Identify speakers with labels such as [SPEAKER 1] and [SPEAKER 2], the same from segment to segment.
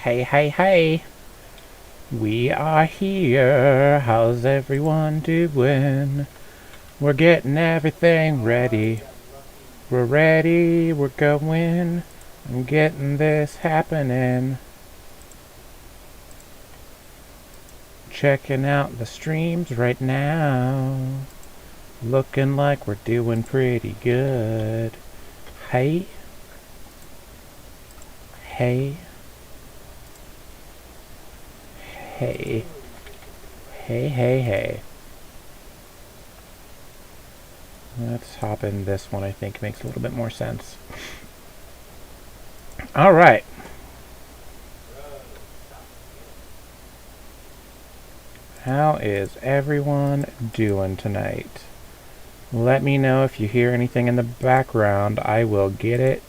[SPEAKER 1] Hey, hey, hey. We are here. How's everyone doing? We're getting everything ready. We're ready. We're going. I'm getting this happening. Checking out the streams right now. Looking like we're doing pretty good. Hey. Hey. Hey. Hey, hey, hey. Let's hop in this one. I think makes a little bit more sense. All right. How is everyone doing tonight? Let me know if you hear anything in the background. I will get it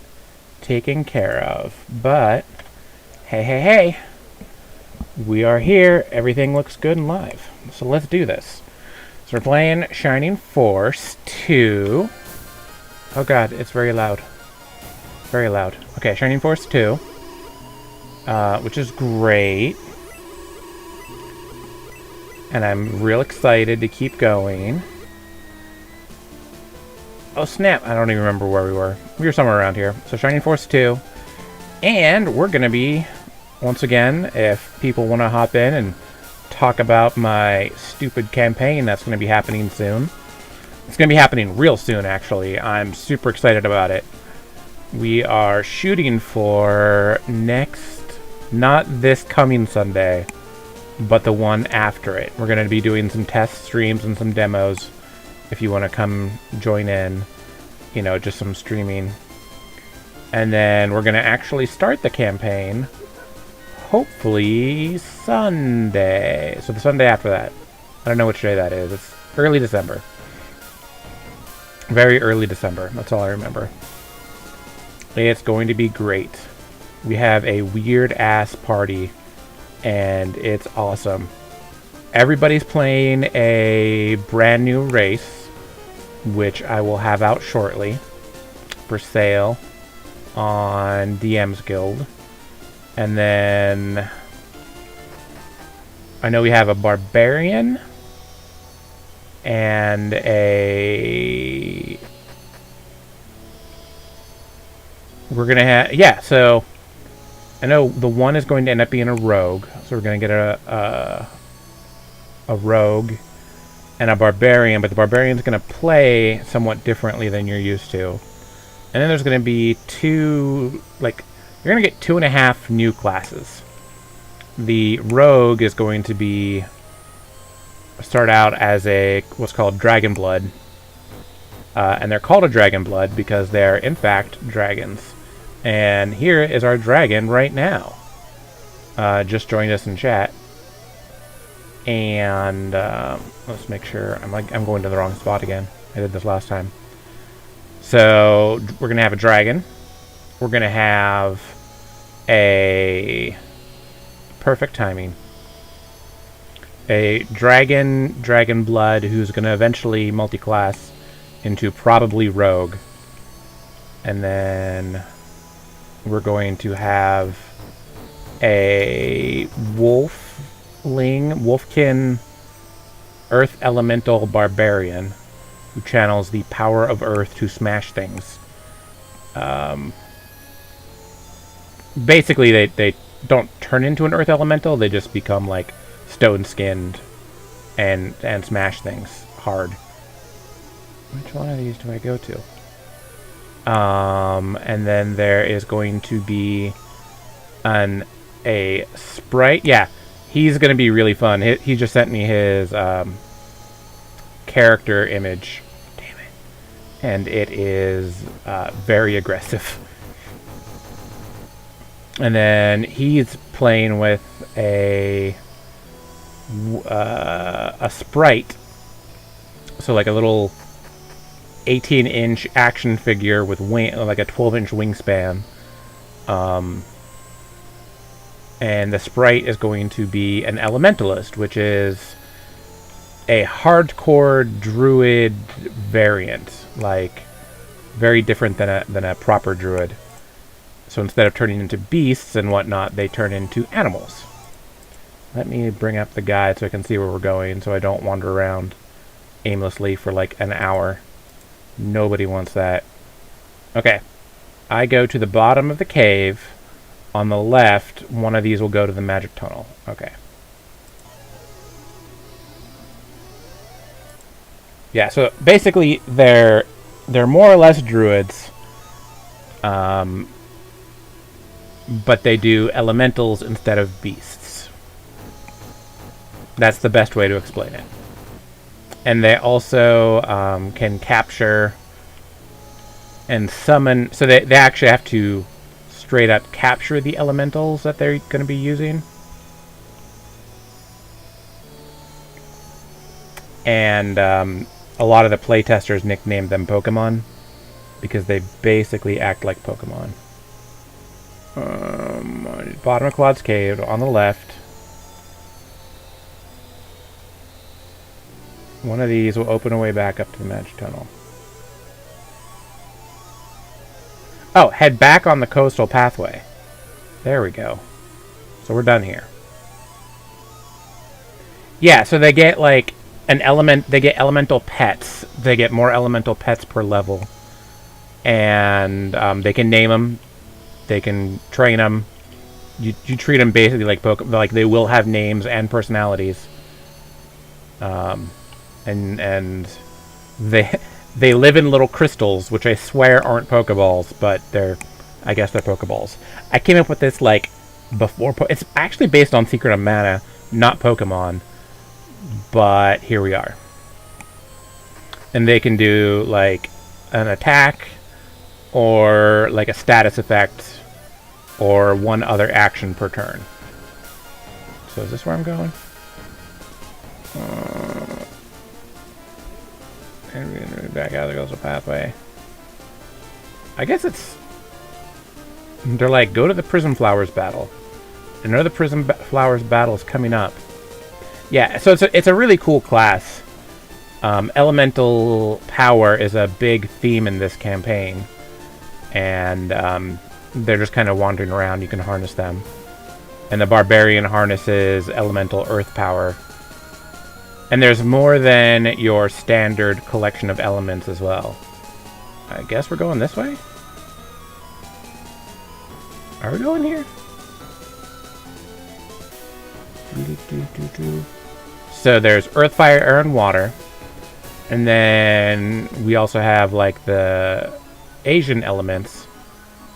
[SPEAKER 1] taken care of. But, hey, hey, hey. We are here. Everything looks good and live. So let's do this. So we're playing Shining Force 2. Oh god, it's very loud. Very loud. Okay, Shining Force 2. Which is great. And I'm real excited to keep going. Oh snap, I don't even remember where we were. We were somewhere around here. So Shining Force 2. And we're going to be, once again, if people want to hop in and talk about my stupid campaign that's going to be happening soon. It's going to be happening real soon, actually. I'm super excited about it. We are shooting for next, not this coming Sunday, but the one after it. We're going to be doing some test streams and some demos if you want to come join in. You know, just some streaming. And then we're going to actually start the campaign hopefully Sunday. So the Sunday after that. I don't know which day that is. It's early December. Very early December. That's all I remember. It's going to be great. We have a weird-ass party, and it's awesome. Everybody's playing a brand new race, which I will have out shortly for sale on DM's Guild. And then I know we have a barbarian and a... We're going to have... Yeah, so I know the one is going to end up being a rogue. So we're going to get a rogue and a barbarian. But the barbarian's going to play somewhat differently than you're used to. And then there's going to be two... like... You're going to get 2.5 new classes. The rogue is going to be start out as a what's called Dragon Blood. And they're called a Dragon Blood because they're in fact dragons. And here is our dragon right now. Just joined us in chat. And let's make sure I'm going to the wrong spot again. I did this last time. So we're going to have a dragon. We're going to have a perfect timing. A dragon blood who's going to eventually multi-class into probably rogue. And then we're going to have a wolfkin earth elemental barbarian who channels the power of earth to smash things. Basically, they don't turn into an earth elemental. They just become like stone-skinned and smash things hard. Which one of these do I go to? And then there is going to be a sprite. Yeah, he's going to be really fun. He just sent me his character image. Damn it. And it is very aggressive. And then he's playing with a sprite. So like a little 18-inch action figure with like a 12-inch wingspan. And the sprite is going to be an elementalist, which is a hardcore druid variant. Like very different than a proper druid. So instead of turning into beasts and whatnot, they turn into animals. Let me bring up the guide so I can see where we're going, so I don't wander around aimlessly for like an hour. Nobody wants that. Okay. I go to the bottom of the cave. On the left, one of these will go to the magic tunnel. Okay. Yeah, so basically they're more or less druids. But they do elementals instead of beasts. That's the best way to explain it. And they also can capture and summon. So they actually have to straight up capture the elementals that they're going to be using. And a lot of the playtesters nicknamed them Pokemon because they basically act like Pokemon. Bottom of Claude's Cave on the left. One of these will open a way back up to the magic tunnel. Oh, head back on the coastal pathway. There we go. So we're done here. Yeah, so they get like an element. They get elemental pets. They get more elemental pets per level, and they can name them. They can train them. You treat them basically like Pokemon. Like they will have names and personalities. And they live in little crystals, which I swear aren't Pokeballs, but I guess they're Pokeballs. I came up with this like before. It's actually based on Secret of Mana, not Pokemon. But here we are. And they can do like an attack, or like a status effect, or one other action per turn. So is this where I'm going? And back out, there goes the pathway. I guess it's... They're like, go to the Prism Flowers battle. Another Prism Flowers battle is coming up. Yeah, so it's a really cool class. Elemental power is a big theme in this campaign. And they're just kind of wandering around. You can harness them. And the Barbarian harnesses elemental earth power. And there's more than your standard collection of elements as well. I guess we're going this way? Are we going here? So there's earth, fire, air, and water. And then we also have like the Asian elements.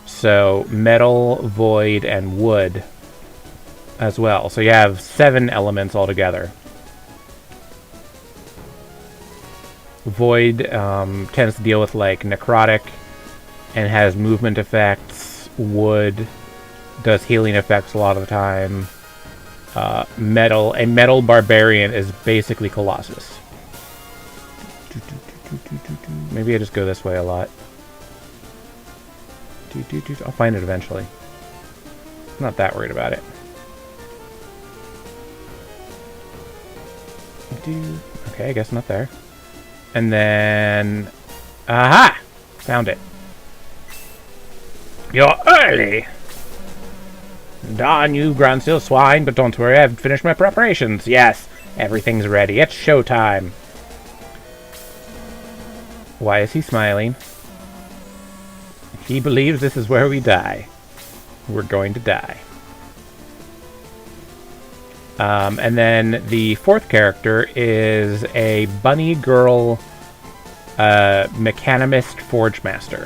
[SPEAKER 1] So metal, void, and wood as well. So you have 7 elements altogether. Void tends to deal with like necrotic and has movement effects. Wood does healing effects a lot of the time. A metal barbarian is basically Colossus. Maybe I just go this way a lot. I'll find it eventually. I'm not that worried about it. Okay, I guess not there. And then... Aha! Found it. You're early! Darn you, Grunstill swine, but don't worry, I've finished my preparations. Yes, everything's ready. It's showtime. Why is he smiling? He believes this is where we die. We're going to die. And then the 4th character is a bunny girl mechanimist forge master,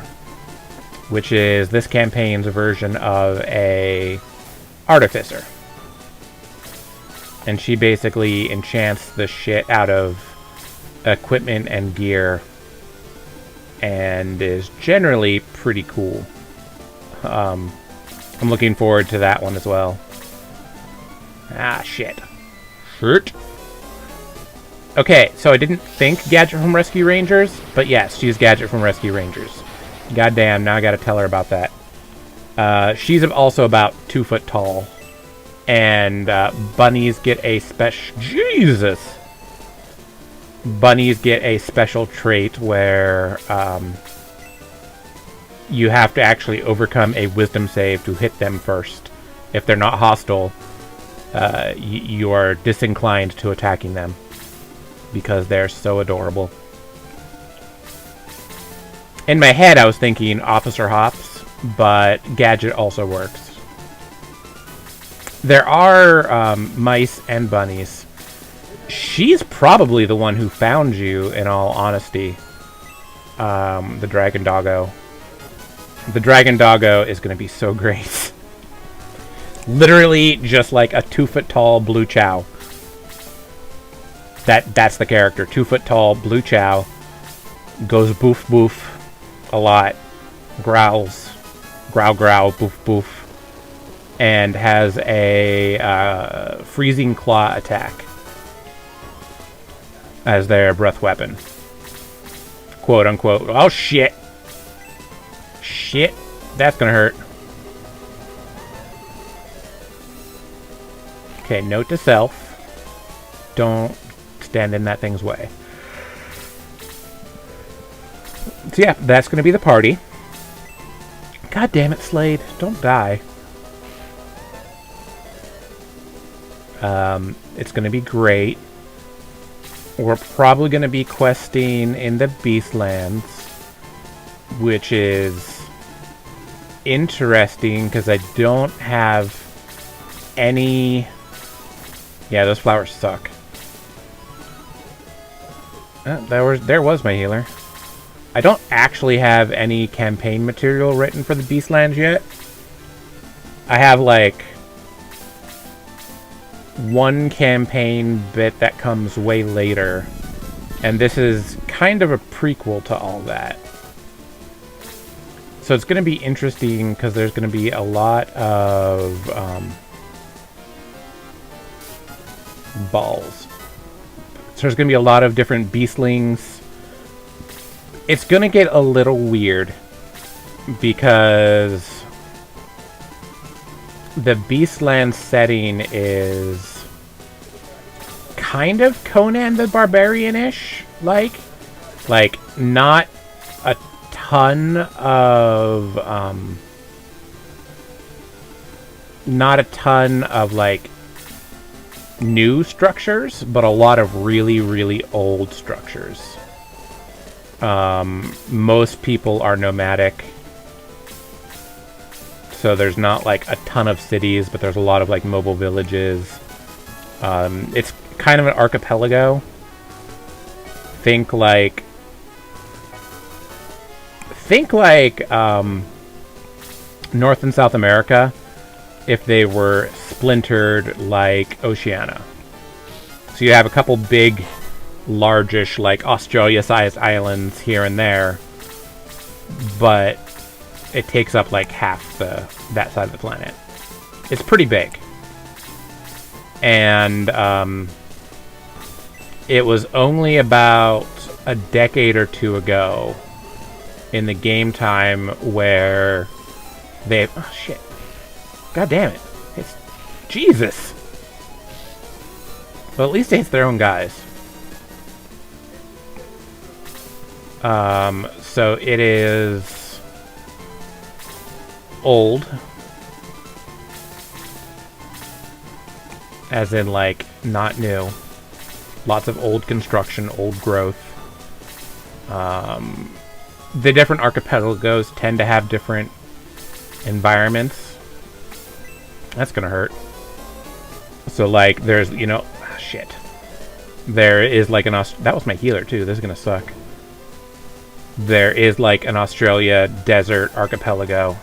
[SPEAKER 1] which is this campaign's version of a artificer. And she basically enchants the shit out of equipment and gear, and is generally pretty cool. I'm looking forward to that one as well. Ah, shit. Shit. Okay, so I didn't think Gadget from Rescue Rangers, but yes, she's Gadget from Rescue Rangers. Goddamn, now I gotta tell her about that. She's also about 2 foot tall. And bunnies get a special... Jesus! Bunnies get a special trait where you have to actually overcome a wisdom save to hit them first. If they're not hostile, you are disinclined to attacking them because they're so adorable. In my head, I was thinking Officer Hops, but Gadget also works. There are mice and bunnies. She's probably the one who found you, in all honesty. The Dragon Doggo. The Dragon Doggo is going to be so great. Literally just like a 2-foot tall blue chow. That's the character. 2-foot tall blue chow. Goes boof boof a lot. Growls. Growl growl boof boof. And has a freezing claw attack as their breath weapon. Quote unquote. Oh shit. Shit. That's gonna hurt. Okay, note to self. Don't stand in that thing's way. So yeah, that's gonna be the party. God damn it, Slade. Don't die. It's gonna be great. We're probably gonna be questing in the Beastlands, which is interesting because I don't have any. Yeah, those flowers suck. There was my healer. I don't actually have any campaign material written for the Beastlands yet. I have like one campaign bit that comes way later, and this is kind of a prequel to all that. So it's going to be interesting because there's going to be a lot of balls. So there's going to be a lot of different beastlings. It's going to get a little weird because the Beastland setting is kind of Conan the Barbarian-ish, like not a ton of like new structures, but a lot of really, really old structures. Most people are nomadic. So there's not like a ton of cities, but there's a lot of like mobile villages. It's kind of an archipelago. Think like North and South America if they were splintered like Oceania. So you have a couple big, largish, like Australia-sized islands here and there, but it takes up like half that side of the planet. It's pretty big. And it was only about a decade or two ago in the game time where they... Oh, shit. God damn it. It's... Jesus! Well, at least it hits their own guys. So it is... old. As in, like, not new. Lots of old construction, old growth. The different archipelagos tend to have different environments. That's gonna hurt. So, like, there's, you know... shit. There is, like, that was my healer, too. This is gonna suck. There is, like, an Australia desert archipelago.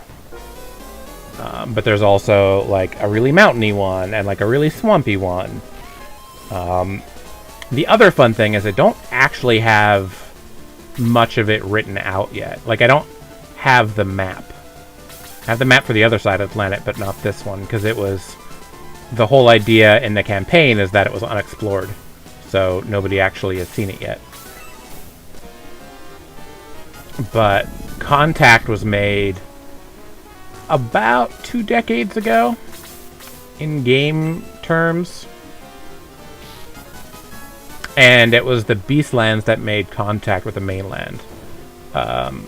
[SPEAKER 1] But there's also, like, a really mountainy one and, like, a really swampy one. The other fun thing is I don't actually have much of it written out yet. Like, I don't have the map. I have the map for the other side of the planet, but not this one, because it was... The whole idea in the campaign is that it was unexplored. So nobody actually has seen it yet. But Contact was made about 2 decades ago, in game terms. And it was the Beastlands that made contact with the mainland.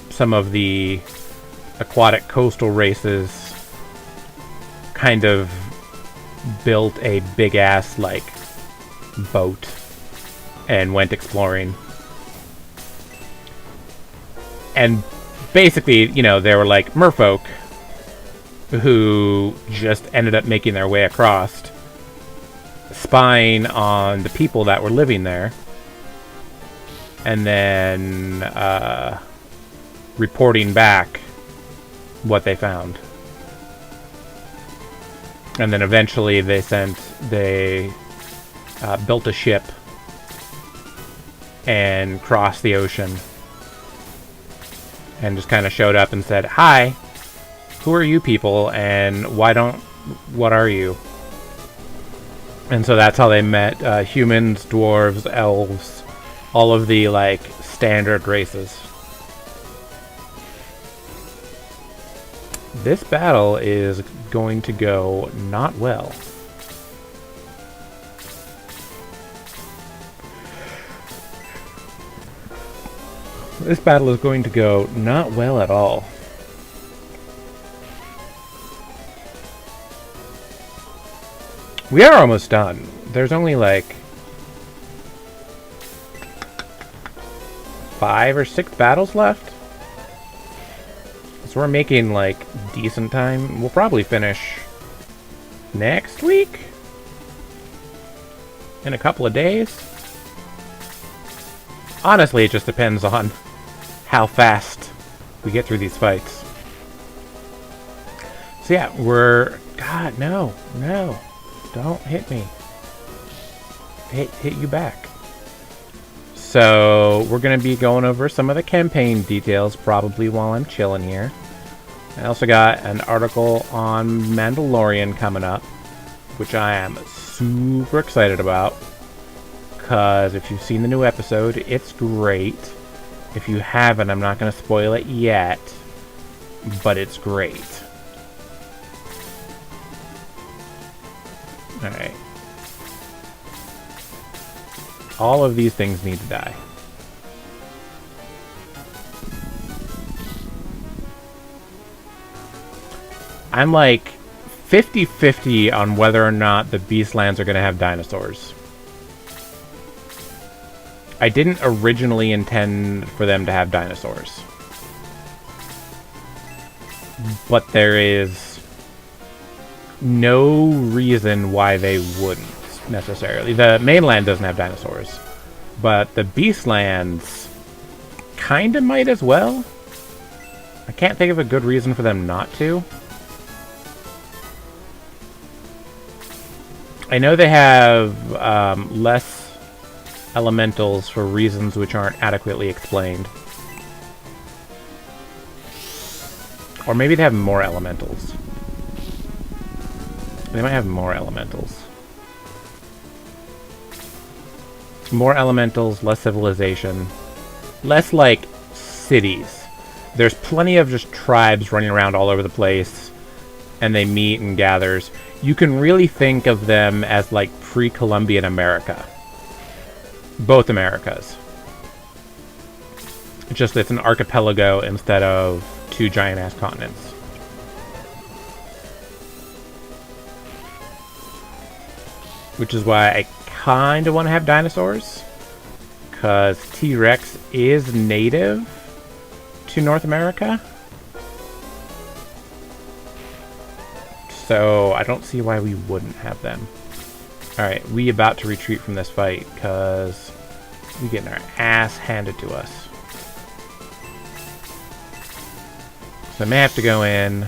[SPEAKER 1] Some of the aquatic coastal races kind of built a big ass like boat and went exploring. And basically, you know, they were like merfolk who just ended up making their way across, spying on the people that were living there, and then reporting back what they found. And then eventually they built a ship and crossed the ocean and just kind of showed up and said, "Hi, who are you people, and what are you?" And so that's how they met humans, dwarves, elves, all of the, like, standard races. This battle is going to go not well. This battle is going to go not well at all. We are almost done. There's only like 5 or 6 battles left. So we're making like decent time. We'll probably finish next week? In a couple of days? Honestly, it just depends on how fast we get through these fights. So yeah, God, no. Don't hit me. Hit you back. So we're going to be going over some of the campaign details probably while I'm chilling here. I also got an article on Mandalorian coming up, which I am super excited about. Because if you've seen the new episode, it's great. If you haven't, I'm not going to spoil it yet. But it's great. Alright. All of these things need to die. I'm like 50-50 on whether or not the Beastlands are going to have dinosaurs. I didn't originally intend for them to have dinosaurs. But there is no reason why they wouldn't, necessarily. The mainland doesn't have dinosaurs. But the Beastlands kinda might as well. I can't think of a good reason for them not to. I know they have less elementals for reasons which aren't adequately explained. Or maybe they have more elementals. They might have more elementals. More elementals, less civilization. Less, like, cities. There's plenty of just tribes running around all over the place. And they meet and gathers. You can really think of them as, like, pre-Columbian America. Both Americas. It's just it's an archipelago instead of 2 giant-ass continents. Which is why I kind of want to have dinosaurs. Because T-Rex is native to North America. So I don't see why we wouldn't have them. Alright, we about to retreat from this fight because we're getting our ass handed to us. So I may have to go in.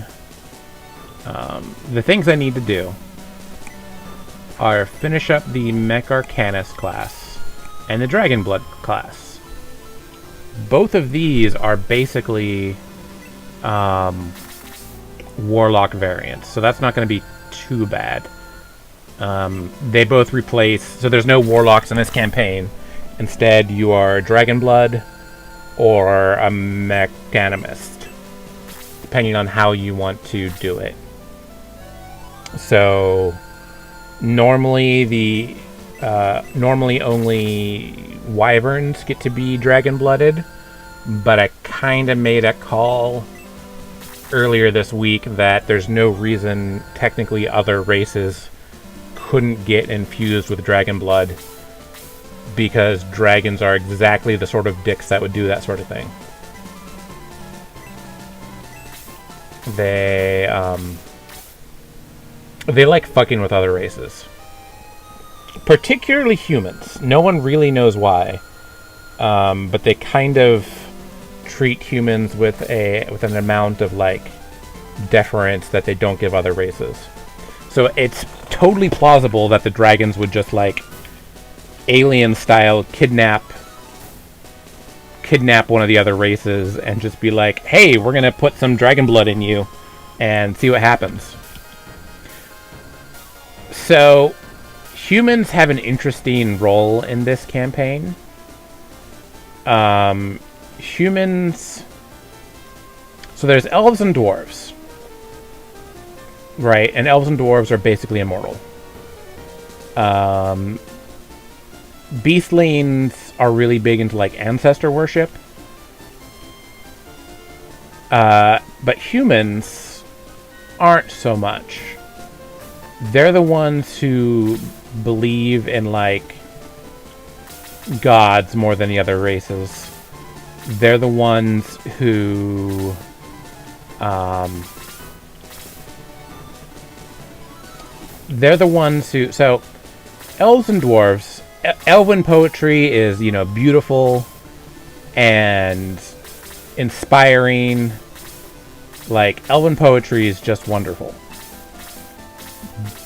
[SPEAKER 1] The things I need to do are finish up the Mech Arcanist class and the Dragon Blood class. Both of these are basically Warlock variants, so that's not going to be too bad. They both replace... So there's no Warlocks in this campaign. Instead, you are Dragon Blood or a Mechanimist, depending on how you want to do it. So normally normally only Wyverns get to be Dragon Blooded, but I kind of made a call earlier this week that there's no reason technically other races couldn't get infused with dragon blood, because dragons are exactly the sort of dicks that would do that sort of thing. They like fucking with other races. Particularly humans. No one really knows why. But they kind of treat humans with an amount of, like, deference that they don't give other races. So it's totally plausible that the dragons would just, like, alien-style kidnap one of the other races and just be like, hey, we're gonna put some dragon blood in you and see what happens. So humans have an interesting role in this campaign. Humans... So there's elves and dwarves. Right? And elves and dwarves are basically immortal. Beastlings are really big into, like, ancestor worship. But humans aren't so much. They're the ones who believe in, like, gods more than the other races. They're the ones who... they're the ones who... So, elves and dwarves... Elven poetry is, you know, beautiful and inspiring. Like, elven poetry is just wonderful.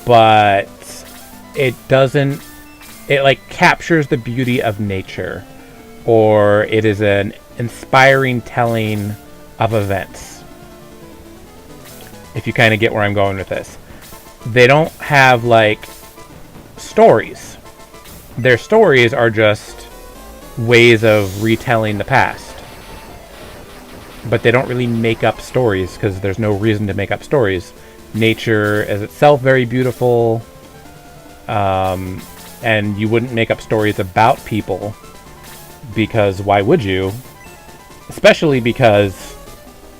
[SPEAKER 1] But it doesn't... It, like, captures the beauty of nature. Or it is an inspiring telling of events. If you kind of get where I'm going with this. They don't have, like, stories. Their stories are just ways of retelling the past. But they don't really make up stories, because there's no reason to make up stories. Nature is itself very beautiful. And you wouldn't make up stories about people, because why would you? Especially because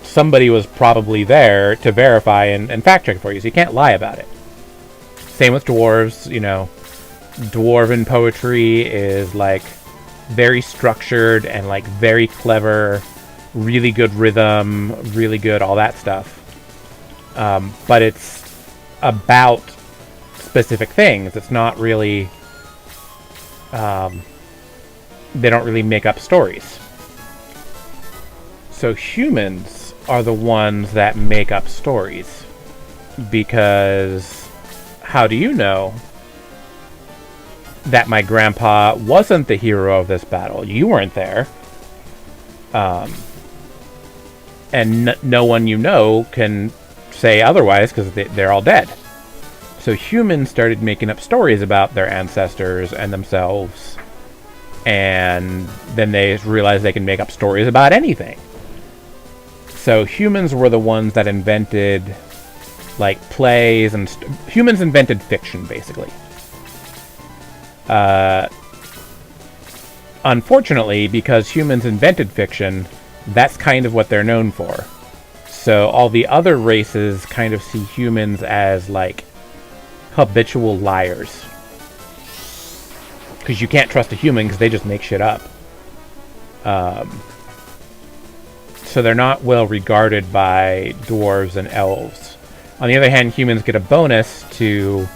[SPEAKER 1] somebody was probably there to verify and fact check for you, so you can't lie about it. Same with dwarves, you know. Dwarven poetry is, like, very structured and, like, very clever, really good rhythm, really good all that stuff. But it's about specific things. It's not really... they don't really make up stories. So humans are the ones that make up stories. Because how do you know that my grandpa wasn't the hero of this battle? You weren't there. And no one you know can say otherwise, because they're all dead. So humans started making up stories about their ancestors and themselves. And then they realized they can make up stories about anything. So humans were the ones that invented, like, plays and... humans invented fiction, basically. Unfortunately, because humans invented fiction, that's kind of what they're known for. So all the other races kind of see humans as, like, habitual liars. Because you can't trust a human because they just make shit up. So they're not well regarded by dwarves and elves. On the other hand, humans get a bonus to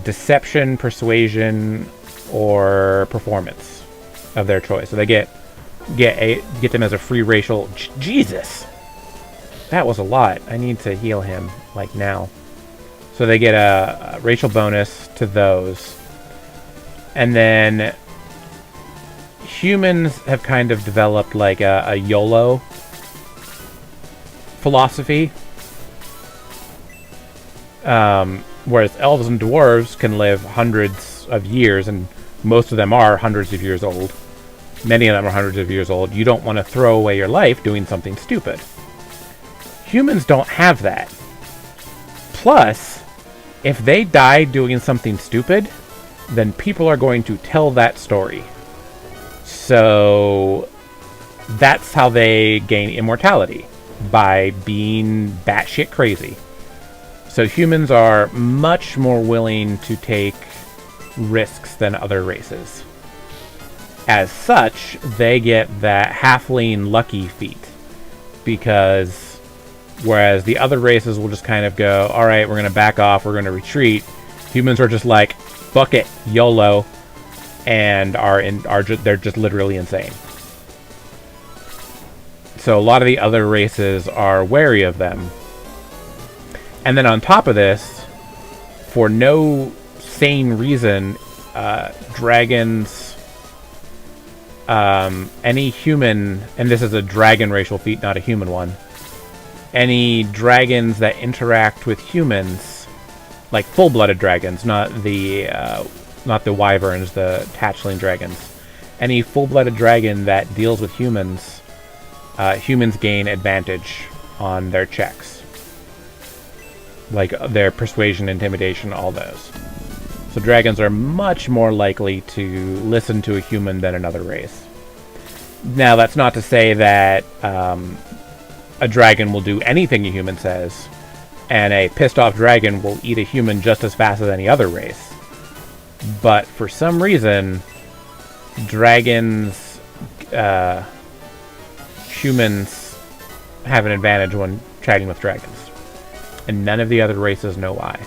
[SPEAKER 1] deception, persuasion, or performance of their choice. So they get them as a free racial... Jesus! That was a lot. I need to heal him, like, now. So they get a racial bonus to those. And then humans have kind of developed, like, a YOLO philosophy. Whereas elves and dwarves can live hundreds of years, and most of them are hundreds of years old. Many of them are hundreds of years old. You don't want to throw away your life doing something stupid. Humans don't have that. Plus, if they die doing something stupid, then people are going to tell that story. So that's how they gain immortality. by being batshit crazy. So humans are much more willing to take risks than other races. As such, they get that halfling lucky feat. Because whereas the other races will just kind of go, alright, we're going to back off, we're going to retreat, humans are just like, fuck it, YOLO, and they're just literally insane. So a lot of the other races are wary of them. And then on top of this, for no sane reason, dragons, any human, and this is a dragon racial feat, not a human one, any dragons that interact with humans, like full-blooded dragons, not the wyverns, the hatchling dragons, any full-blooded dragon that deals with humans, humans gain advantage on their checks. Like their persuasion, intimidation, all those. So dragons are much more likely to listen to a human than another race. Now, that's not to say that a dragon will do anything a human says, and a pissed off dragon will eat a human just as fast as any other race. But for some reason, dragons, humans have an advantage when chatting with dragons. And none of the other races know why.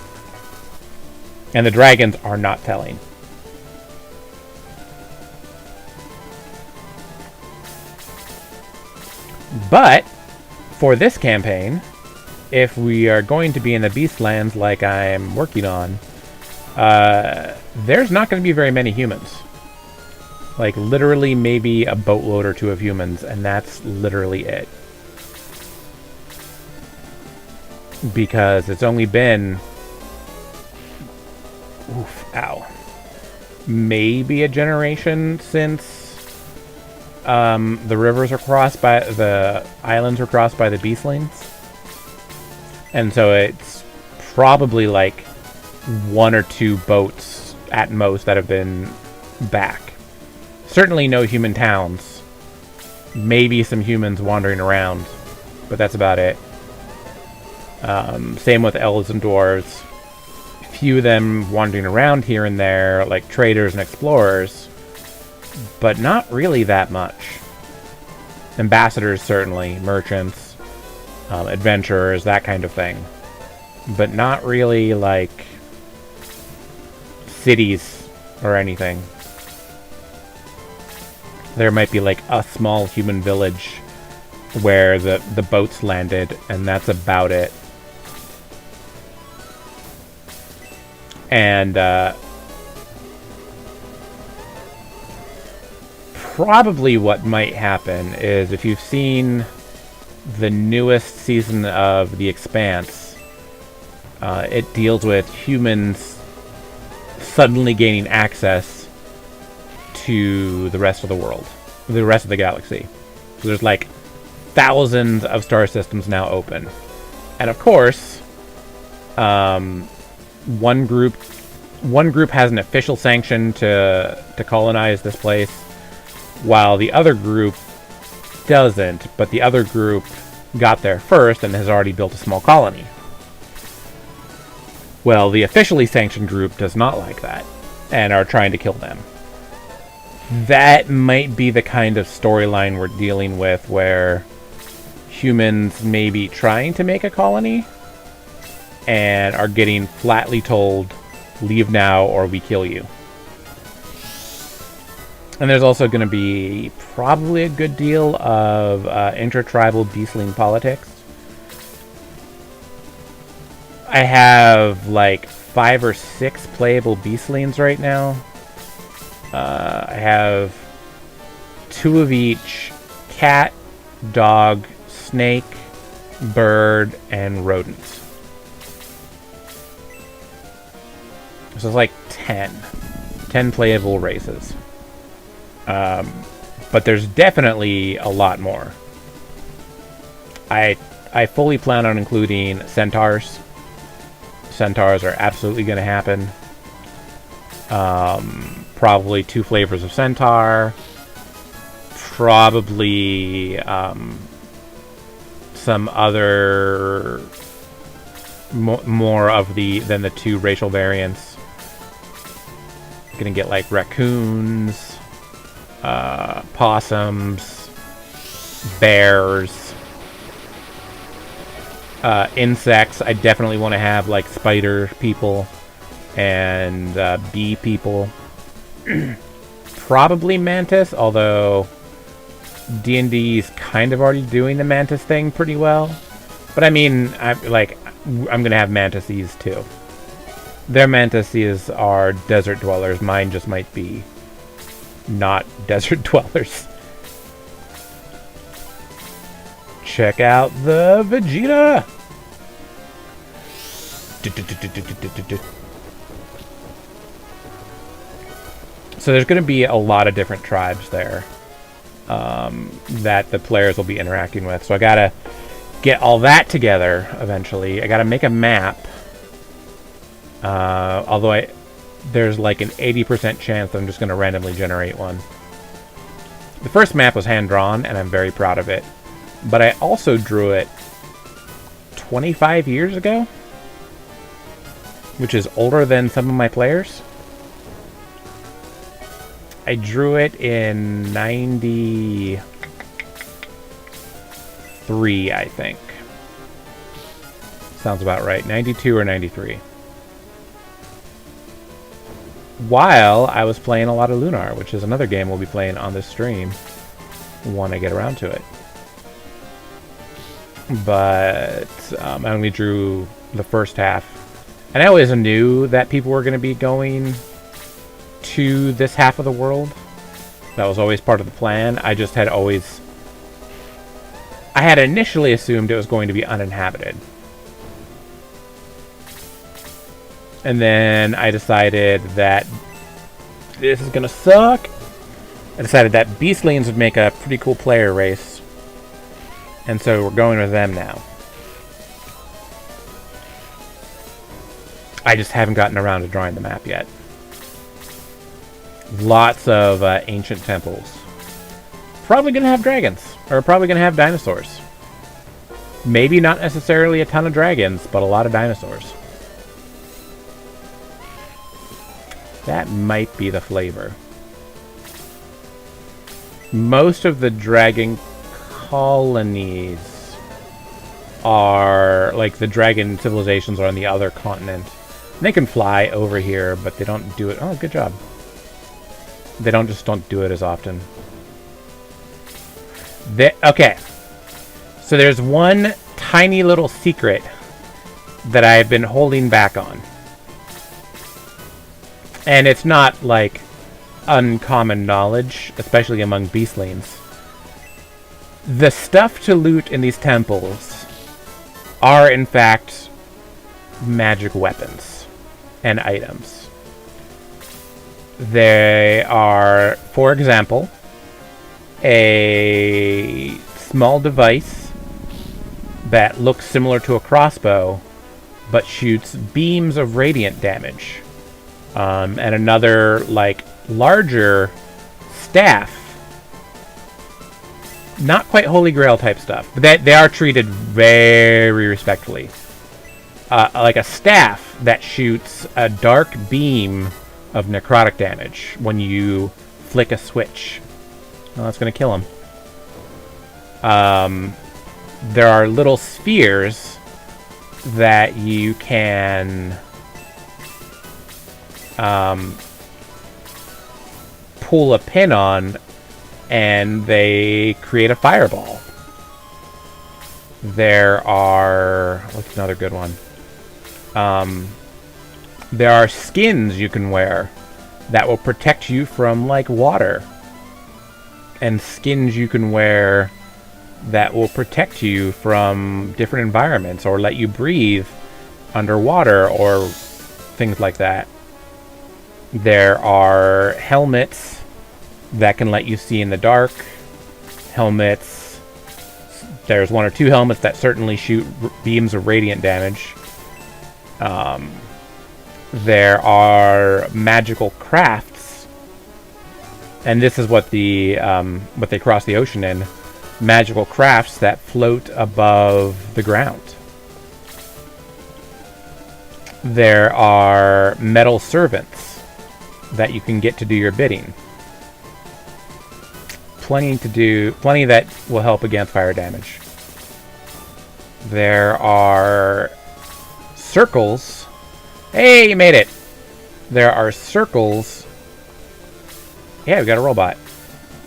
[SPEAKER 1] And the dragons are not telling. But, for this campaign, if we are going to be in the Beastlands like I'm working on, there's not going to be very many humans. Like, literally maybe a boatload or two of humans, and that's literally it. Because it's only been... maybe a generation since the rivers are crossed by... the islands were crossed by the Beastlings. And so it's probably like one or two boats at most that have been back. Certainly no human towns. Maybe some humans wandering around, but that's about it. Same with elves and dwarves. Few of them wandering around here and there, like traders and explorers, but not really that much. Ambassadors, certainly, merchants, adventurers, that kind of thing. But not really, like, cities or anything. There might be, like, a small human village where the boats landed, and that's about it. And probably what might happen is, if you've seen the newest season of The Expanse, it deals with humans suddenly gaining access to the rest of the world, the rest of the galaxy. So there's like thousands of star systems now open. And of course, one group has an official sanction to colonize this place, while the other group doesn't, but the other group got there first and has already built a small colony. Well, the officially sanctioned group does not like that, and are trying to kill them. That might be the kind of storyline we're dealing with, where humans may be trying to make a colony, and are getting flatly told, leave now or we kill you. And there's also going to be probably a good deal of intertribal beastling politics. I have like 5 or 6 playable beastlings right now. I have 2 of each: cat, dog, snake, bird, and rodent. So it's like 10 playable races. But there's definitely a lot more. I fully plan on including centaurs. Centaurs are absolutely going to happen. Probably 2 flavors of centaur. Probably some other more of than the 2 racial variants. Gonna get like raccoons, possums, bears, insects. I definitely want to have like spider people and bee people. Probably mantis, although D&D is kind of already doing the mantis thing pretty well. But I mean, I'm gonna have mantises too. Their mantises are desert dwellers. Mine just might be not desert dwellers. Check out the Vegeta! So there's going to be a lot of different tribes there that the players will be interacting with. So I got to get all that together eventually. I got to make a map. Although there's like an 80% chance that I'm just going to randomly generate one. The first map was hand-drawn, and I'm very proud of it. But I also drew it 25 years ago, which is older than some of my players. I drew it in 93, I think. Sounds about right. 92 or 93. While I was playing a lot of Lunar, which is another game we'll be playing on this stream when I get around to it. But I only drew the first half. And I always knew that people were going to be going to this half of the world. That was always part of the plan. I just had always... I had initially assumed it was going to be uninhabited. And then I decided that this is going to suck. I decided that Beastlings would make a pretty cool player race. And so we're going with them now. I just haven't gotten around to drawing the map yet. Lots of ancient temples. Probably going to have dragons. Or probably going to have dinosaurs. Maybe not necessarily a ton of dragons, but a lot of dinosaurs. That might be the flavor. Most of the dragon colonies are... like, the dragon civilizations are on the other continent. They can fly over here, but they don't do it... Oh, good job. They don't do it as often. Okay. So there's one tiny little secret that I've been holding back on. And it's not, like, uncommon knowledge, especially among Beastlings. The stuff to loot in these temples are, in fact, magic weapons and items. They are, for example, a small device that looks similar to a crossbow, but shoots beams of radiant damage. And another, like, larger staff. Not quite Holy Grail type stuff, but they are treated very respectfully. Like a staff that shoots a dark beam of necrotic damage when you flick a switch. Well, that's going to kill him. There are little spheres that you can pull a pin on, and they create a fireball. There are... what's another good one? There are skins you can wear that will protect you from, like, water. And skins you can wear that will protect you from different environments or let you breathe underwater or things like that. There are helmets that can let you see in the dark. Helmets. There's one or two helmets that certainly shoot beams of radiant damage. There are magical crafts, and this is what the what they cross the ocean in. magical crafts that float above the ground. There are metal servants that you can get to do your bidding. Plenty that will help against fire damage. There are circles. Hey, you made it! There are circles. Yeah, we got a robot.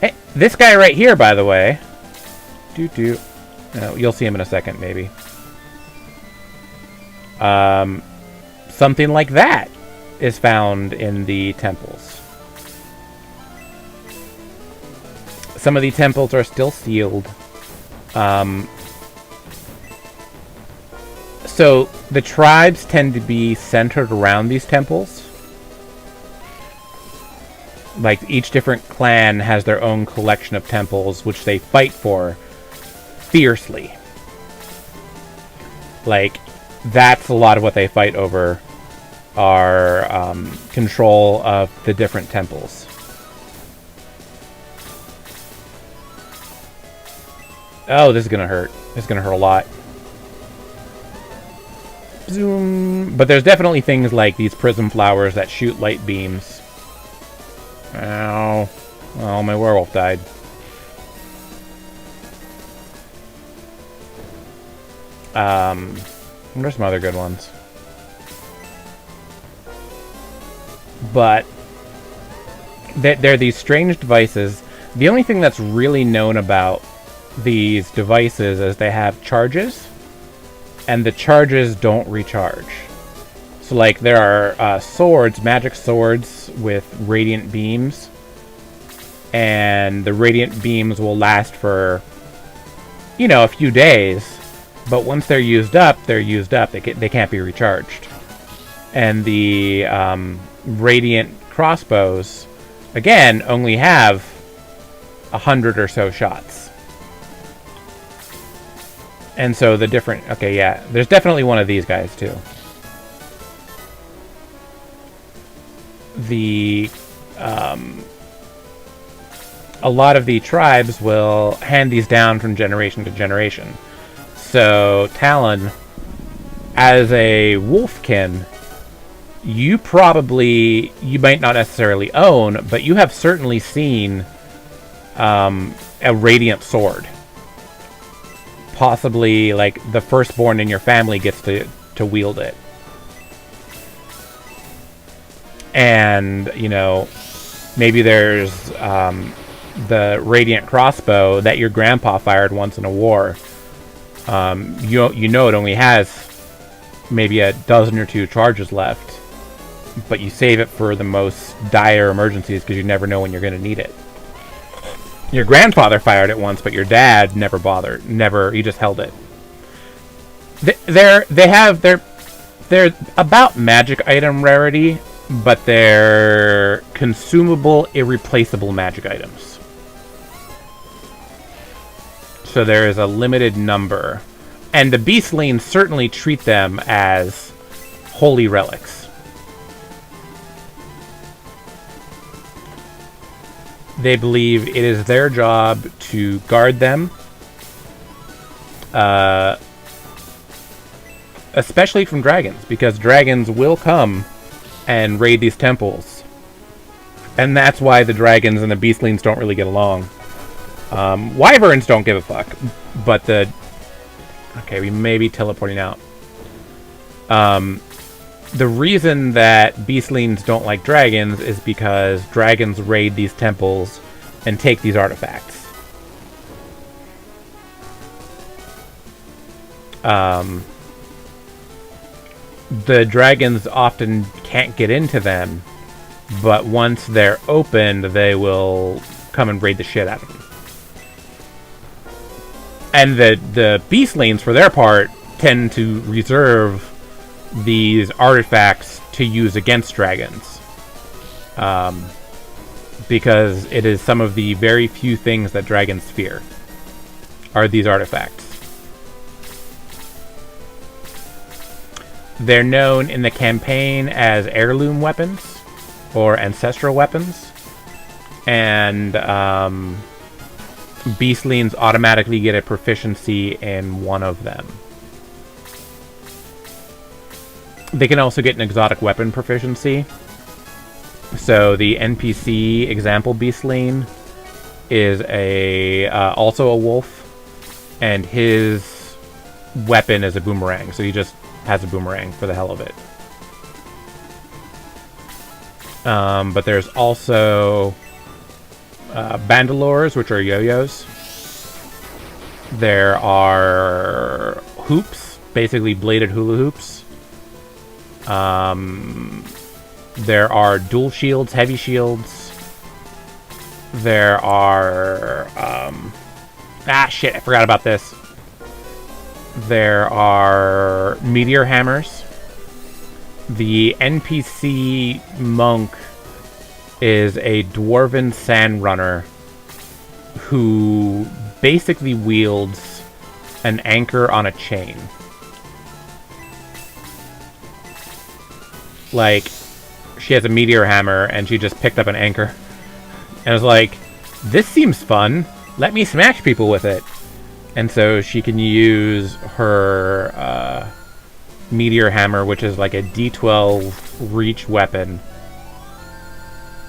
[SPEAKER 1] Hey, this guy right here, by the way. Oh, you'll see him in a second, maybe. Something like that is found in the temples. Some of the temples are still sealed. So the tribes tend to be centered around these temples. Like, each different clan has their own collection of temples, which they fight for fiercely. Like, that's a lot of what they fight over, are control of the different temples. Oh, this is gonna hurt. This is gonna hurt a lot. Zoom. But there's definitely things like these prism flowers that shoot light beams. Ow. Oh, my werewolf died. There's some other good ones. But they're these strange devices. The only thing that's really known about these devices is they have charges, and the charges don't recharge. So, like, there are swords, magic swords with radiant beams, and the radiant beams will last for, you know, a few days, but once they're used up, they're used up. They can't be recharged. And the radiant crossbows, again, only have 100 or so shots. And so the different... Okay, yeah. There's definitely one of these guys, too. A lot of the tribes will hand these down from generation to generation. So, Talon, as a wolfkin, you might not necessarily own, but you have certainly seen a radiant sword. Possibly, like, the firstborn in your family gets to wield it. And, you know, maybe there's the radiant crossbow that your grandpa fired once in a war. You know it only has maybe a dozen or two charges left, but you save it for the most dire emergencies because you never know when you're going to need it. Your grandfather fired it once, but your dad never bothered. He just held it. They're about magic item rarity, but they're consumable, irreplaceable magic items. So there is a limited number. And the Beastlings certainly treat them as holy relics. They believe it is their job to guard them. Especially from dragons, because dragons will come and raid these temples. And that's why the dragons and the Beastlings don't really get along. Wyverns don't give a fuck, but okay, we may be teleporting out. The reason that Beastlings don't like dragons is because dragons raid these temples and take these artifacts. The dragons often can't get into them, but once they're opened, they will come and raid the shit out of them. And the Beastlings, for their part, tend to reserve these artifacts to use against dragons. Because it is some of the very few things that dragons fear, are these artifacts. They're known in the campaign as heirloom weapons, or ancestral weapons. And Beastlings automatically get a proficiency in one of them. They can also get an exotic weapon proficiency. So the NPC example Beastling is also a wolf, and his weapon is a boomerang. So he just has a boomerang for the hell of it. But there's also Bandalores, which are yo-yos. There are hoops, basically bladed hula hoops. There are dual shields, heavy shields. There are... shit, I forgot about this. There are meteor hammers. The NPC monk is a dwarven sand runner who basically wields an anchor on a chain. Like, she has a meteor hammer and she just picked up an anchor and was like, this seems fun, let me smash people with it. And so she can use her meteor hammer, which is like a D12 reach weapon,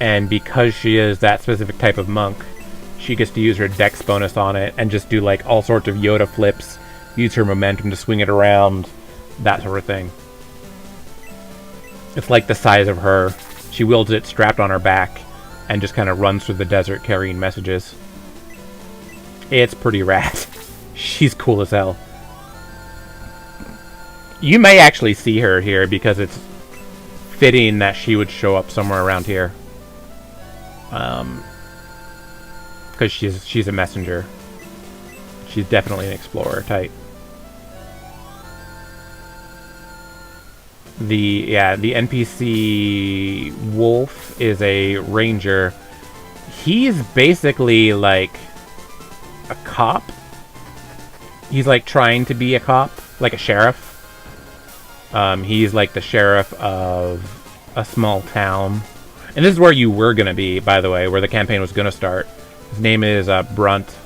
[SPEAKER 1] and because she is that specific type of monk, she gets to use her dex bonus on it and just do like all sorts of Yoda flips, use her momentum to swing it around, that sort of thing. It's like the size of her. She wields it strapped on her back and just kind of runs through the desert carrying messages. It's pretty rad. She's cool as hell. You may actually see her here because it's fitting that she would show up somewhere around here. Because she's a messenger. She's definitely an explorer type. The NPC wolf is a ranger. He's basically like a cop. He's like trying to be a cop, like a sheriff. He's like the sheriff of a small town. And this is where you were going to be, by the way, where the campaign was going to start. His name is Brunt.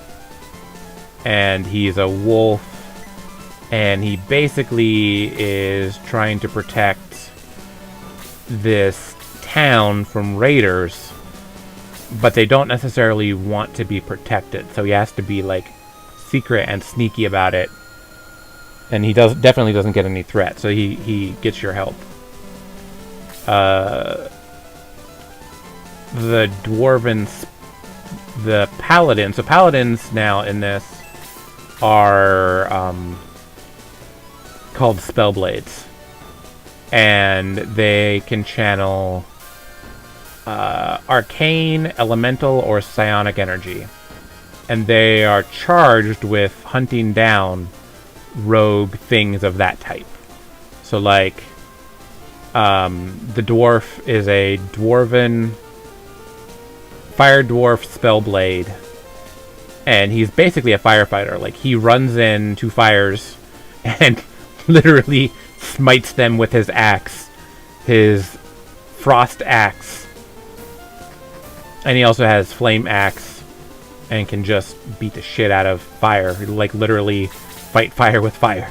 [SPEAKER 1] And he's a wolf. And he basically is trying to protect this town from raiders. But they don't necessarily want to be protected. So he has to be like secret and sneaky about it. And he definitely doesn't get any threat, so he gets your help. The paladins. So paladins now in this are called Spellblades, and they can channel arcane, elemental, or psionic energy, and they are charged with hunting down rogue things of that type. So like the dwarf is a dwarven fire dwarf spellblade, and he's basically a firefighter. Like, he runs into fires and literally smites them with his axe, his frost axe, and he also has flame axe and can just beat the shit out of fire. Like, literally fight fire with fire.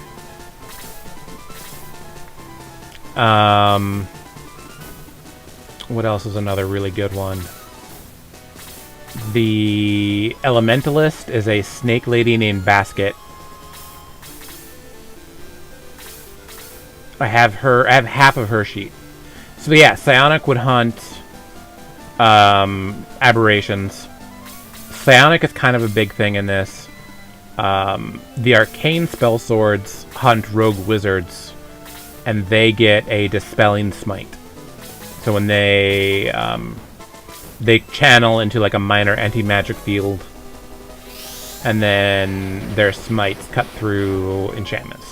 [SPEAKER 1] What else is another really good one? The Elementalist is a snake lady named Basket. I have half of her sheet. So yeah, Psionic would hunt aberrations. Psionic is kind of a big thing in this. The arcane spell swords hunt rogue wizards, and they get a dispelling smite. So when they channel into like a minor anti-magic field, and then their smites cut through enchantments.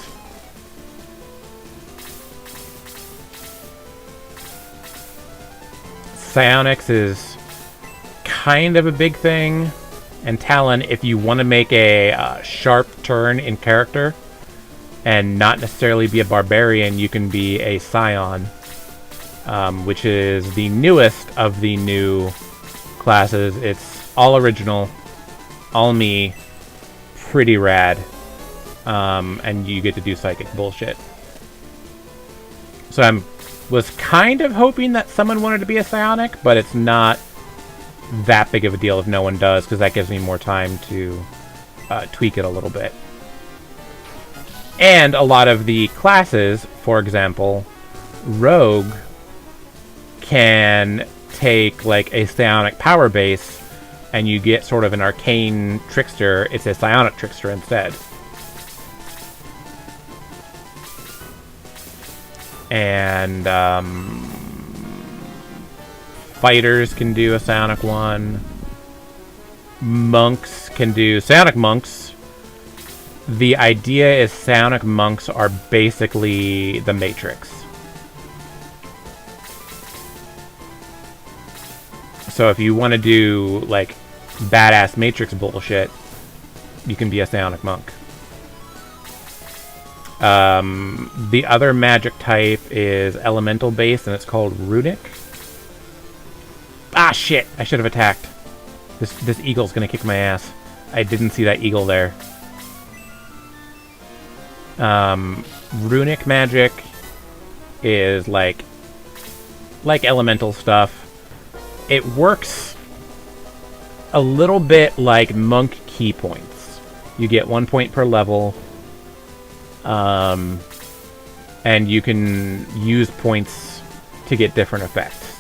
[SPEAKER 1] Psionics is kind of a big thing. And Talon, if you want to make a sharp turn in character and not necessarily be a barbarian, you can be a Scion, which is the newest of the new classes. It's all original. all me, pretty rad. And you get to do psychic bullshit. So was kind of hoping that someone wanted to be a psionic, but it's not that big of a deal if no one does, because that gives me more time to tweak it a little bit. And a lot of the classes, for example, Rogue can take like a psionic power base, and you get sort of an arcane trickster. It's a psionic trickster instead. And fighters can do a psionic one. Monks can do psionic monks. The idea is psionic monks are basically the Matrix. So if you want to do like badass Matrix bullshit, you can be a psionic monk. The other magic type is elemental based, and it's called Runic. Ah, shit! I should have attacked. This eagle's gonna kick my ass. I didn't see that eagle there. Runic magic is like elemental stuff. It works a little bit like monk key points. You get 1 point per level. And you can use points to get different effects.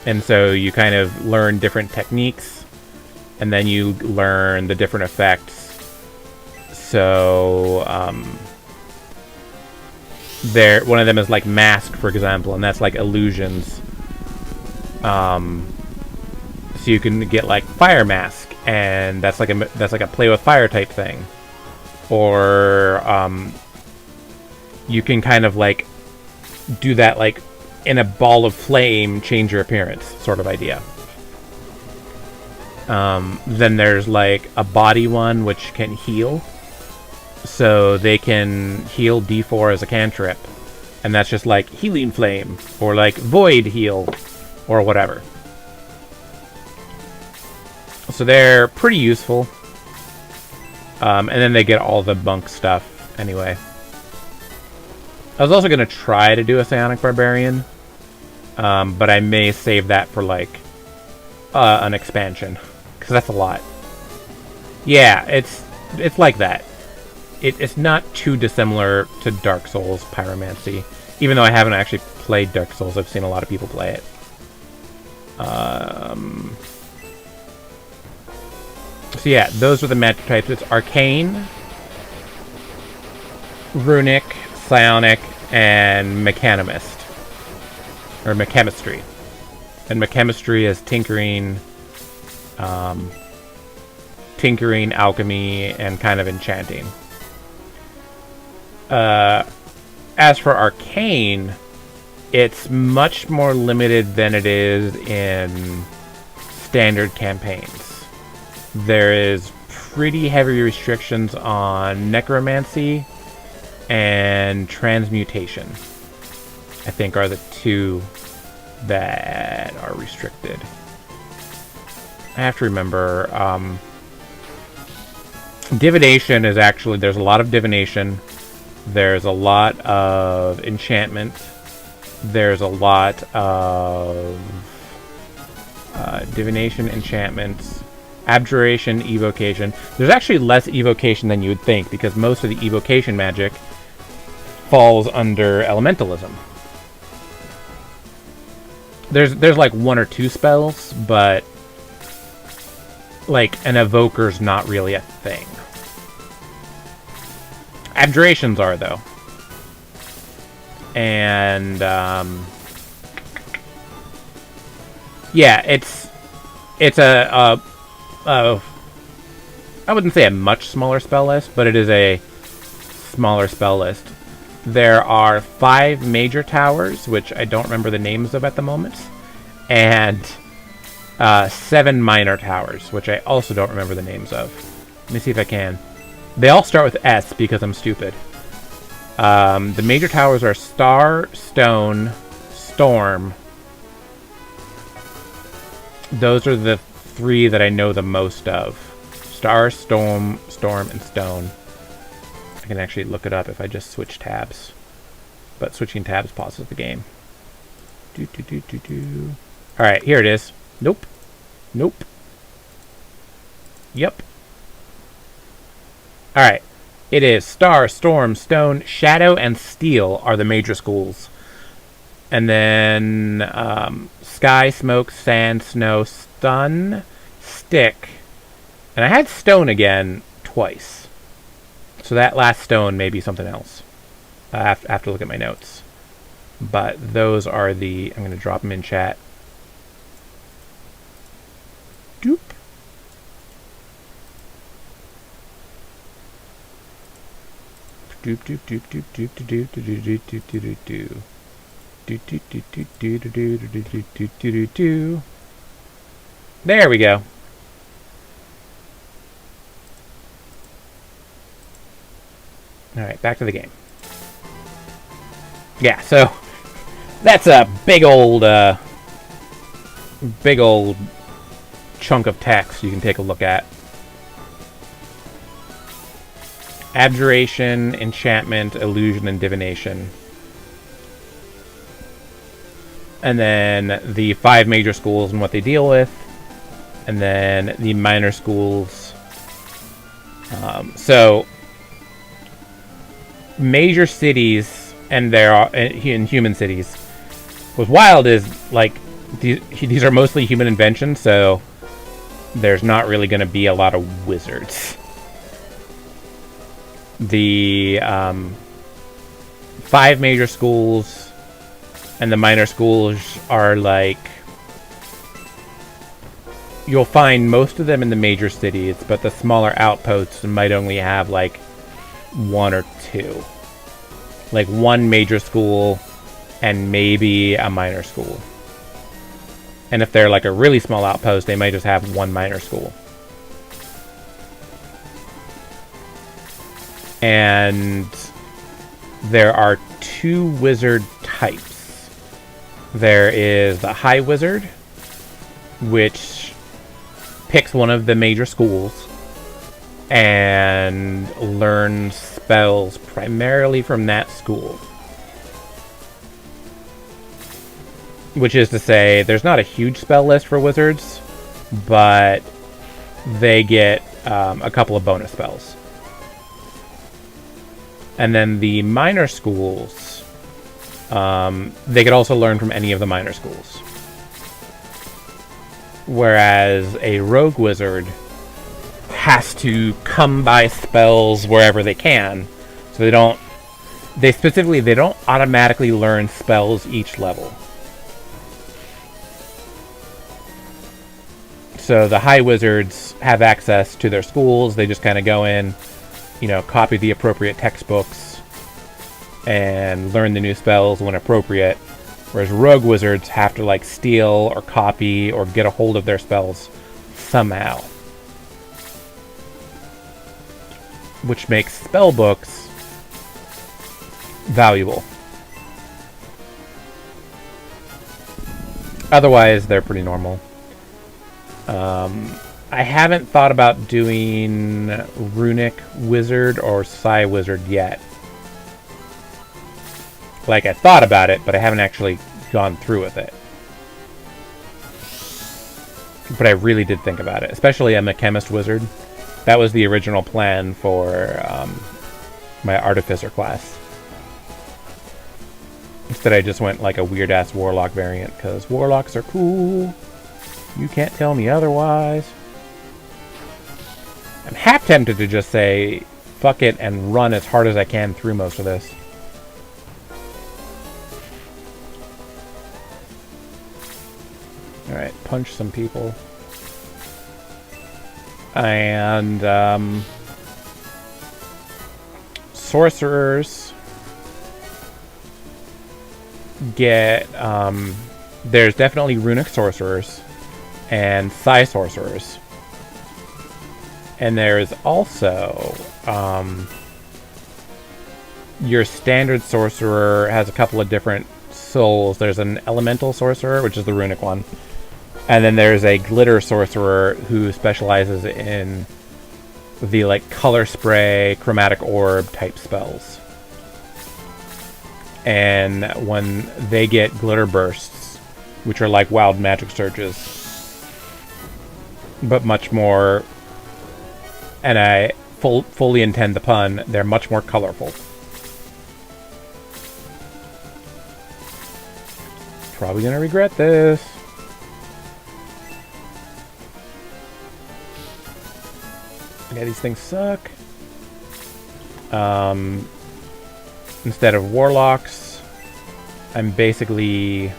[SPEAKER 1] And so you kind of learn different techniques, and then you learn the different effects. So, one of them is like Mask, for example, and that's like illusions. So you can get like Fire Mask, and that's like a play with fire type thing. Or you can kind of like do that like in a ball of flame, change your appearance sort of idea. Then there's like a body one which can heal. So they can heal D4 as a cantrip. And that's just like Healing Flame or like Void Heal or whatever. So they're pretty useful. And then they get all the bunk stuff anyway. I was also going to try to do a Psionic Barbarian. But I may save that for like an expansion. Because that's a lot. Yeah, it's like that. It's not too dissimilar to Dark Souls Pyromancy. Even though I haven't actually played Dark Souls, I've seen a lot of people play it. So yeah, those are the magic types. It's Arcane, Runic, Psionic, and Mechanimist. Or Mechemistry. And Mechemistry is Tinkering, Alchemy, and kind of Enchanting. As for Arcane, it's much more limited than it is in standard campaigns. There is pretty heavy restrictions on Necromancy and Transmutation. I think are the two that are restricted. I have to remember, Divination is actually, there's a lot of Divination. There's a lot of Enchantment. There's a lot of Divination, Enchantment, Abjuration, Evocation. There's actually less Evocation than you would think, because most of the Evocation magic falls under Elementalism. There's like one or two spells, but like an Evoker's not really a thing. Abjurations are, though. And yeah, it's a I wouldn't say a much smaller spell list, but it is a smaller spell list. There are 5 major towers, which I don't remember the names of at the moment, and 7 minor towers, which I also don't remember the names of. Let me see if I can. They all start with S because I'm stupid. The major towers are Star, Stone, Storm. Those are the three that I know the most of. Star, Storm, and Stone. I can actually look it up if I just switch tabs. But switching tabs pauses the game. Alright, here it is. Nope. Nope. Yep. Alright. It is Star, Storm, Stone, Shadow, and Steel are the major schools. And then Sky, Smoke, Sand, Snow, Stun, Stick. And I had Stone again twice. So that last Stone may be something else. I have to look at my notes. But those are the... I'm going to drop them in chat. Doop. Doop doop doop doop doop doop doop doop doop doop. There we go. Alright, back to the game. Yeah, so that's a big old chunk of text you can take a look at. Abjuration, enchantment, illusion, and divination. And then the 5 major schools and what they deal with. And then the minor schools. So, major cities, and there are in human cities. What's wild is, like, these are mostly human inventions, so there's not really going to be a lot of wizards. The 5 major schools and the minor schools are like... You'll find most of them in the major cities, but the smaller outposts might only have, like, 1 or 2. Like, 1 major school and maybe a minor school. And if they're, like, a really small outpost, they might just have 1 minor school. And there are 2 wizard types. There is the High Wizard, which picks one of the major schools and learns spells primarily from that school. Which is to say, there's not a huge spell list for wizards, but they get a couple of bonus spells. And then the minor schools, they could also learn from any of the minor schools. Whereas a rogue wizard has to come by spells wherever they can. So they don't automatically learn spells each level. So the high wizards have access to their schools. They just kind of go in, you know, copy the appropriate textbooks and learn the new spells when appropriate. Whereas rogue wizards have to, like, steal or copy or get a hold of their spells somehow. Which makes spell books valuable. Otherwise, they're pretty normal. I haven't thought about doing Runic Wizard or Psi Wizard yet. Like, I thought about it, but I haven't actually gone through with it. But I really did think about it. Especially I'm a Chemist Wizard. That was the original plan for my Artificer class. Instead I just went like a weird-ass Warlock variant, because Warlocks are cool. You can't tell me otherwise. I'm half tempted to just say, fuck it, and run as hard as I can through most of this. Alright, punch some people. And, sorcerers get, there's definitely Runic Sorcerers and Psi Sorcerers. And there's also, your standard sorcerer has a couple of different souls. There's an Elemental Sorcerer, which is the Runic one. And then there's a glitter sorcerer who specializes in the like color spray, chromatic orb type spells. And when they get glitter bursts, which are like wild magic surges, but much more, and I fully intend the pun, they're much more colorful. Probably gonna regret this. Yeah, these things suck. Instead of warlocks, I'm basically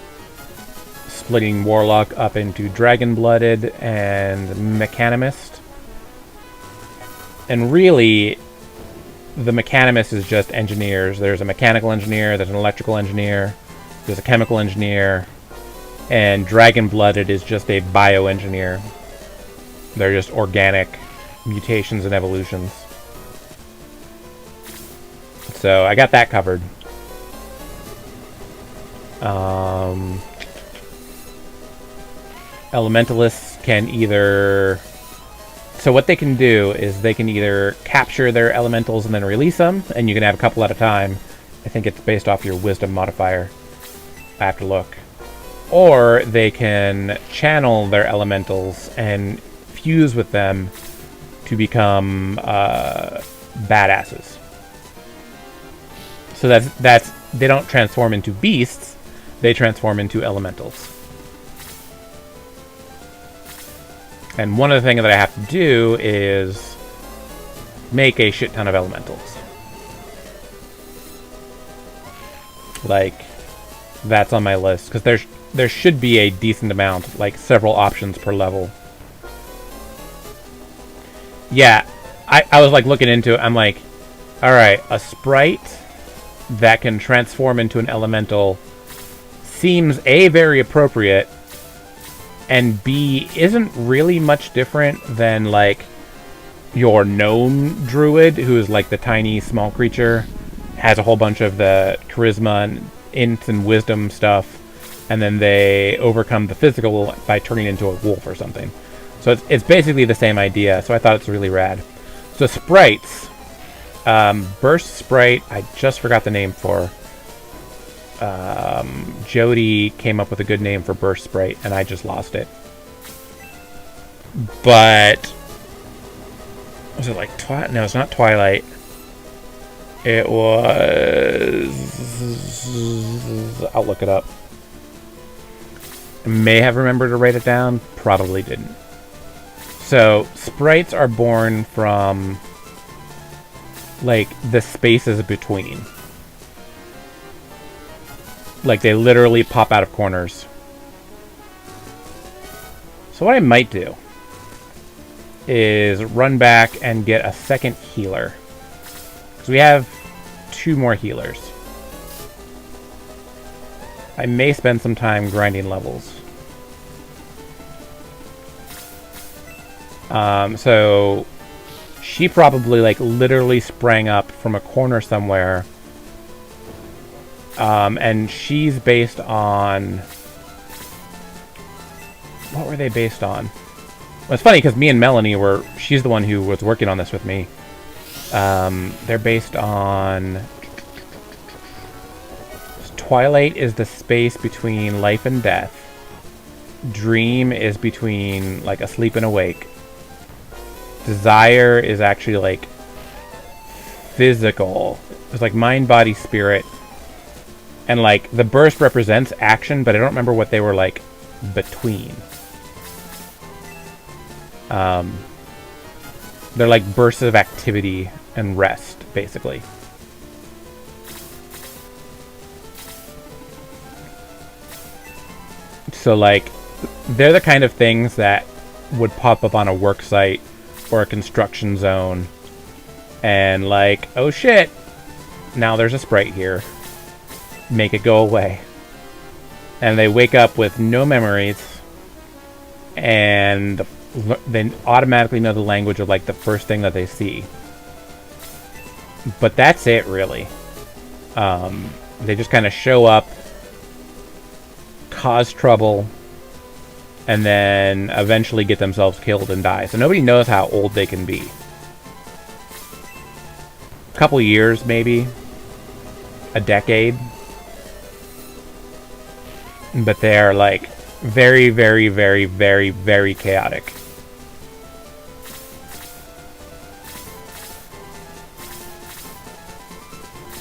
[SPEAKER 1] splitting warlock up into dragon-blooded and mechanimist. And really, the mechanimist is just engineers. There's a mechanical engineer, there's an electrical engineer, there's a chemical engineer, and dragon-blooded is just a bioengineer. They're just organic mutations and evolutions. So I got that covered. Elementalists can either... So what they can do is they can either capture their elementals and then release them, and you can have a couple at a time. I think it's based off your wisdom modifier. I have to look. Or they can channel their elementals and fuse with them to become badasses. So that's they don't transform into beasts, they transform into elementals. And one of the things that I have to do is make a shit ton of elementals. Like, that's on my list, because there should be a decent amount, like several options per level. Yeah, I was like looking into it, I'm like, alright, a sprite that can transform into an elemental seems A, very appropriate, and B, isn't really much different than like your gnome druid, who is like the tiny small creature, has a whole bunch of the charisma and int and wisdom stuff, and then they overcome the physical by turning into a wolf or something. So it's basically the same idea, so I thought it's really rad. So sprites, Burst Sprite, I just forgot the name for. Jody came up with a good name for Burst Sprite, and I just lost it. But was it like Twilight? No, it's not Twilight. It was... I'll look it up. I may have remembered to write it down. Probably didn't. So, sprites are born from, like, the spaces between. Like, they literally pop out of corners. So what I might do is run back and get a second healer. Because we have 2 more healers. I may spend some time grinding levels. So she probably like literally sprang up from a corner somewhere. And she's based on... What were they based on? Well, it's funny because me and Melanie were... She's the one who was working on this with me. They're based on... Twilight is the space between life and death. Dream is between, like, asleep and awake. Desire is actually, like, physical. It's like mind, body, spirit. And, like, the burst represents action, but I don't remember what they were, like, between. They're like bursts of activity and rest, basically. So, like, they're the kind of things that would pop up on a work site or a construction zone. And, like, oh shit, now there's a sprite here. Make it go away. And they wake up with no memories. And they automatically know the language of, like, the first thing that they see. But that's it, really. They just kind of show up, cause trouble, and then eventually get themselves killed and die. So nobody knows how old they can be. A couple years, maybe. A decade. But they're like very, very, very, very, very chaotic.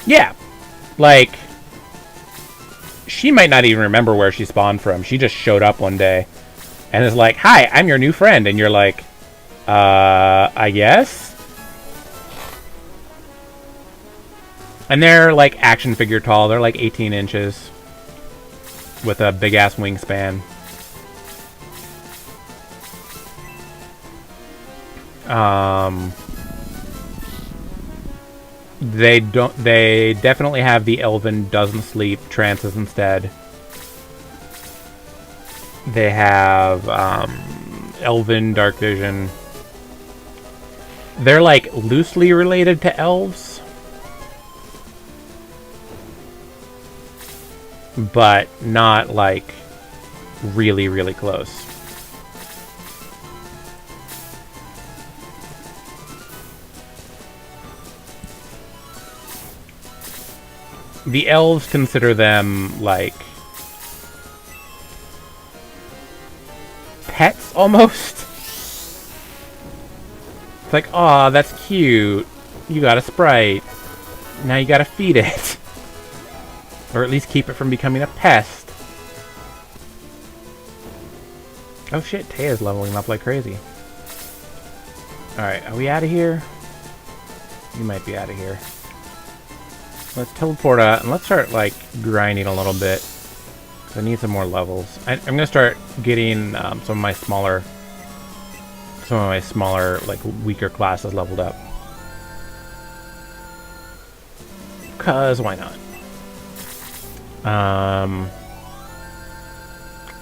[SPEAKER 1] Yeah. Like, she might not even remember where she spawned from. She just showed up one day and is like, "Hi, I'm your new friend." And you're like, I guess? And they're like action figure tall. They're like 18 inches with a big ass wingspan. They definitely have the elven doesn't sleep trances instead. They have elven dark vision. They're like loosely related to elves, but not like really, really close. The elves consider them like pets almost. It's like, aw, that's cute. You got a Sprite. Now you gotta feed it. Or at least keep it from becoming a pest. Oh shit, Taya's leveling up like crazy. Alright, are we out of here? You might be out of here. Let's teleport out and let's start like grinding a little bit. I need some more levels. I'm gonna start getting some of my smaller, like weaker classes leveled up. Cause why not?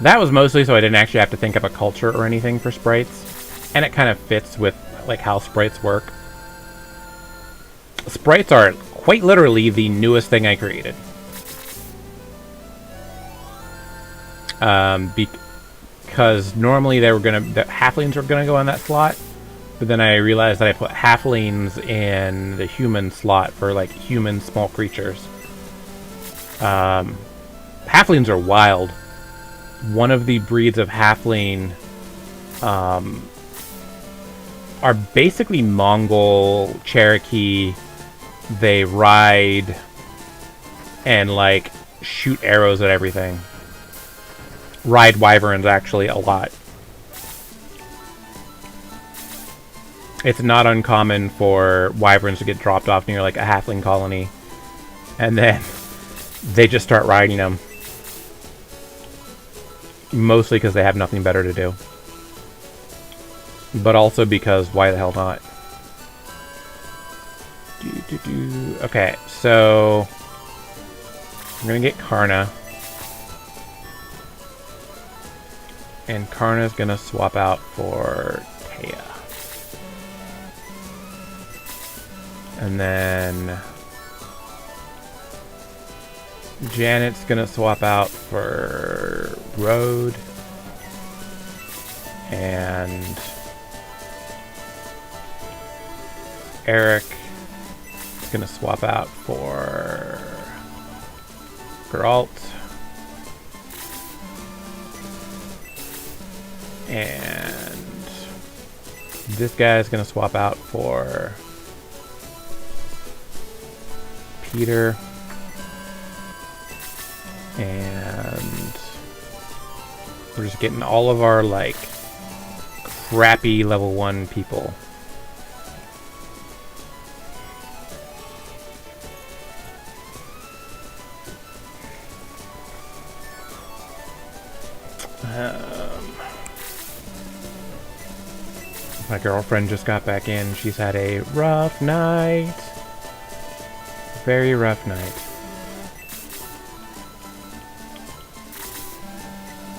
[SPEAKER 1] That was mostly so I didn't actually have to think up a culture or anything for sprites, and it kind of fits with like how sprites work. Sprites are quite literally the newest thing I created. Because normally the halflings were gonna go on that slot, but then I realized that I put halflings in the human slot for like human small creatures. Halflings are wild. One of the breeds of halfling are basically Mongol Cherokee. They ride and like shoot arrows at everything. Ride wyverns actually a lot. It's not uncommon for wyverns to get dropped off near like a halfling colony, and then they just start riding them. Mostly because they have nothing better to do. But also because why the hell not? Okay, so I'm gonna get Karna. And Karna's gonna swap out for Taya. And then Janet's gonna swap out for Road. And Eric is gonna swap out for Geralt. And this guy's gonna swap out for Peter. And we're just getting all of our like crappy level 1 people. My girlfriend just got back in. She's had a rough night. Very rough night.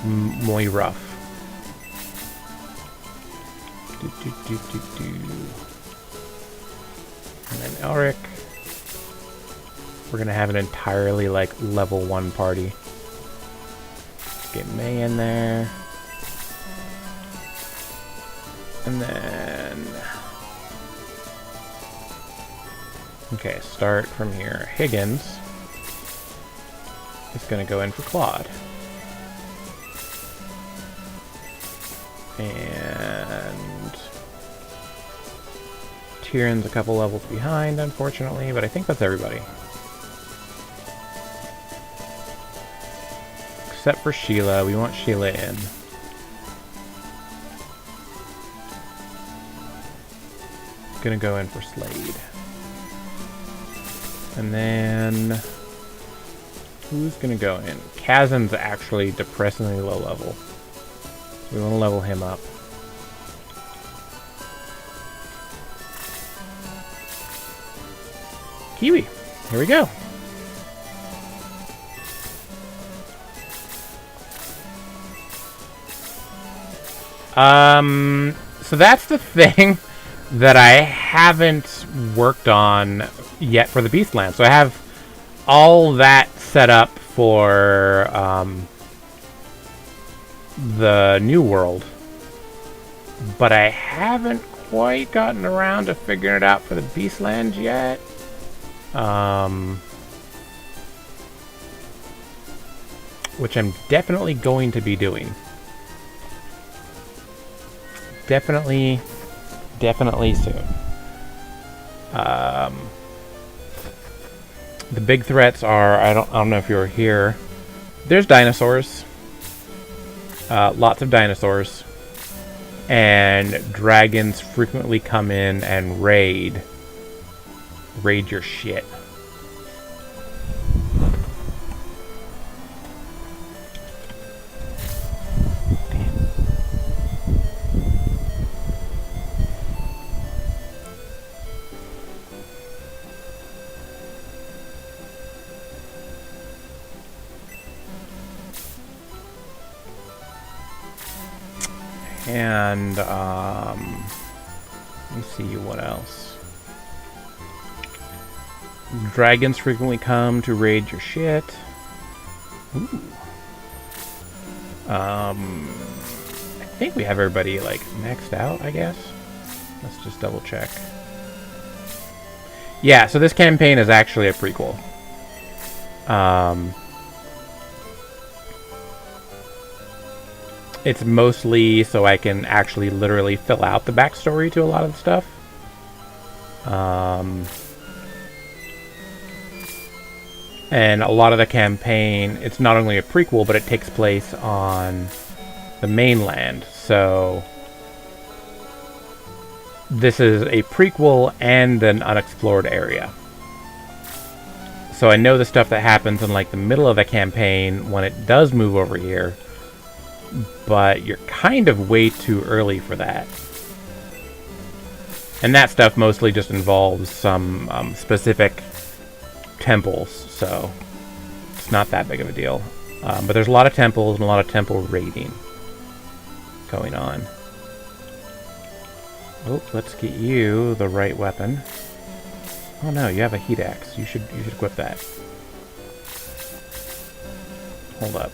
[SPEAKER 1] Muy rough. And then Elric. We're gonna have an entirely like level 1 party. Get May in there. And then... Okay, start from here. Higgins is going to go in for Claude. And... Tyrion's a couple levels behind, unfortunately, but I think that's everybody. Except for Sheila. We want Sheila in. Gonna go in for Slade. And then... Who's gonna go in? Kazan's actually depressingly low level. So we want to level him up. Kiwi. Here we go. So that's the thing that I haven't worked on yet for the Beastland. So I have all that set up for the New World, but I haven't quite gotten around to figuring it out for the Beastland yet. Which I'm definitely going to be doing. Definitely soon. The big threats are, I don't know if you're here. There's dinosaurs. Lots of dinosaurs. And dragons frequently come in and raid your shit. And, let me see what else. Dragons frequently come to raid your shit. Ooh. I think we have everybody, like, maxed out, I guess. Let's just double check. Yeah, so this campaign is actually a prequel. It's mostly so I can actually literally fill out the backstory to a lot of the stuff. And a lot of the campaign, it's not only a prequel, but it takes place on the mainland. So this is a prequel and an unexplored area. So I know the stuff that happens in like the middle of the campaign when it does move over here. But you're kind of way too early for that. And that stuff mostly just involves some specific temples, so it's not that big of a deal. But there's a lot of temples and a lot of temple raiding going on. Oh, let's get you the right weapon. Oh no, you have a heat axe. You should equip that. Hold up.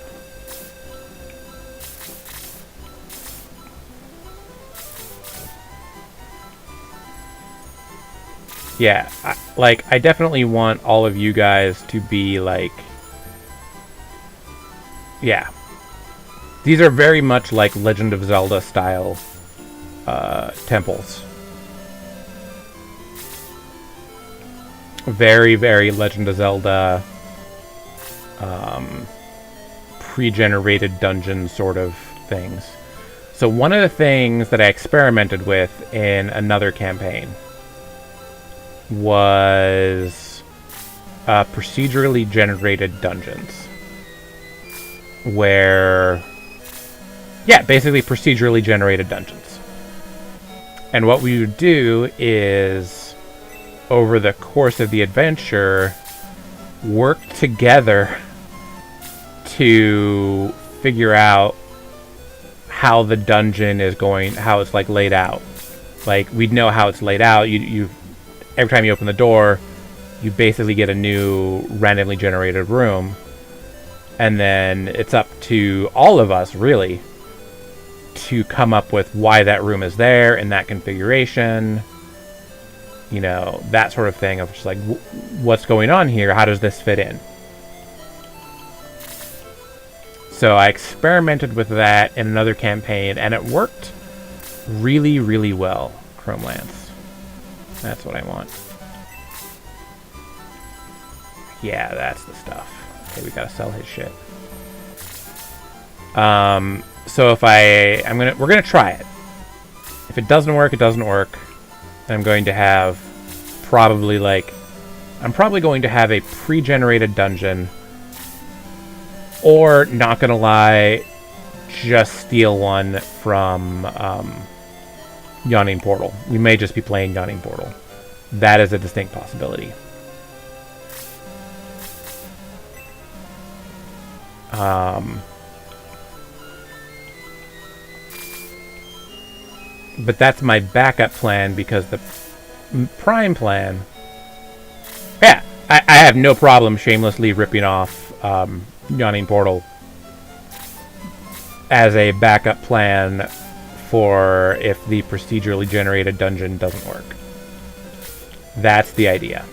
[SPEAKER 1] Yeah, I definitely want all of you guys to be, like... Yeah. These are very much like Legend of Zelda style temples. Very, very Legend of Zelda pre-generated dungeon sort of things. So one of the things that I experimented with in another campaign was procedurally generated dungeons. Where... Yeah, basically procedurally generated dungeons. And what we would do is, over the course of the adventure, work together to figure out how the dungeon is going, how it's like laid out. Like, we'd know how it's laid out. You every time you open the door, you basically get a new randomly generated room. And then it's up to all of us, really, to come up with why that room is there in that configuration. You know, that sort of thing of just like, what's going on here? How does this fit in? So I experimented with that in another campaign, and it worked really, really well. Chrome Lance. That's what I want. Yeah, that's the stuff. Okay, we gotta sell his shit. So if we're gonna try it. If it doesn't work, it doesn't work. I'm going to have probably I'm probably going to have a pre-generated dungeon, or, not gonna lie, just steal one from Yawning Portal. We may just be playing Yawning Portal. That is a distinct possibility. But that's my backup plan, because the prime plan... Yeah, I have no problem shamelessly ripping off Yawning Portal as a backup plan for if the procedurally generated dungeon doesn't work. That's the idea.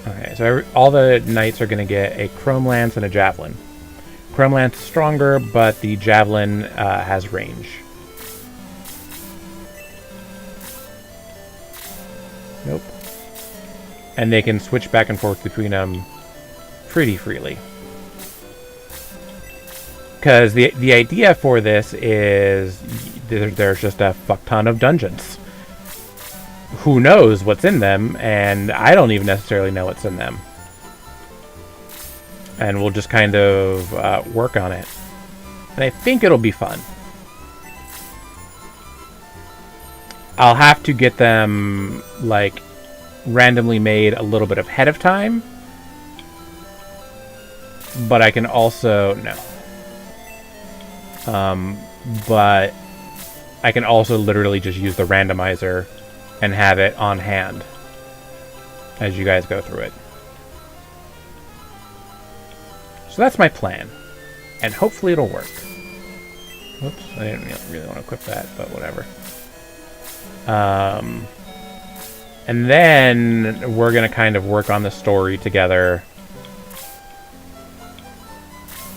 [SPEAKER 1] Okay, so all the knights are going to get a Chrome Lance and a Javelin. Chrome Lance is stronger, but the Javelin has range. Nope. And they can switch back and forth between them pretty freely. Because the idea for this is there's just a fuck ton of dungeons. Who knows what's in them, and I don't even necessarily know what's in them. And we'll just kind of work on it. And I think it'll be fun. I'll have to get them, like, randomly made a little bit ahead of time. But I can also... No. But I can also literally just use the randomizer and have it on hand as you guys go through it. So that's my plan. And hopefully it'll work. Oops, I didn't really want to equip that, but whatever. And then we're going to kind of work on the story together.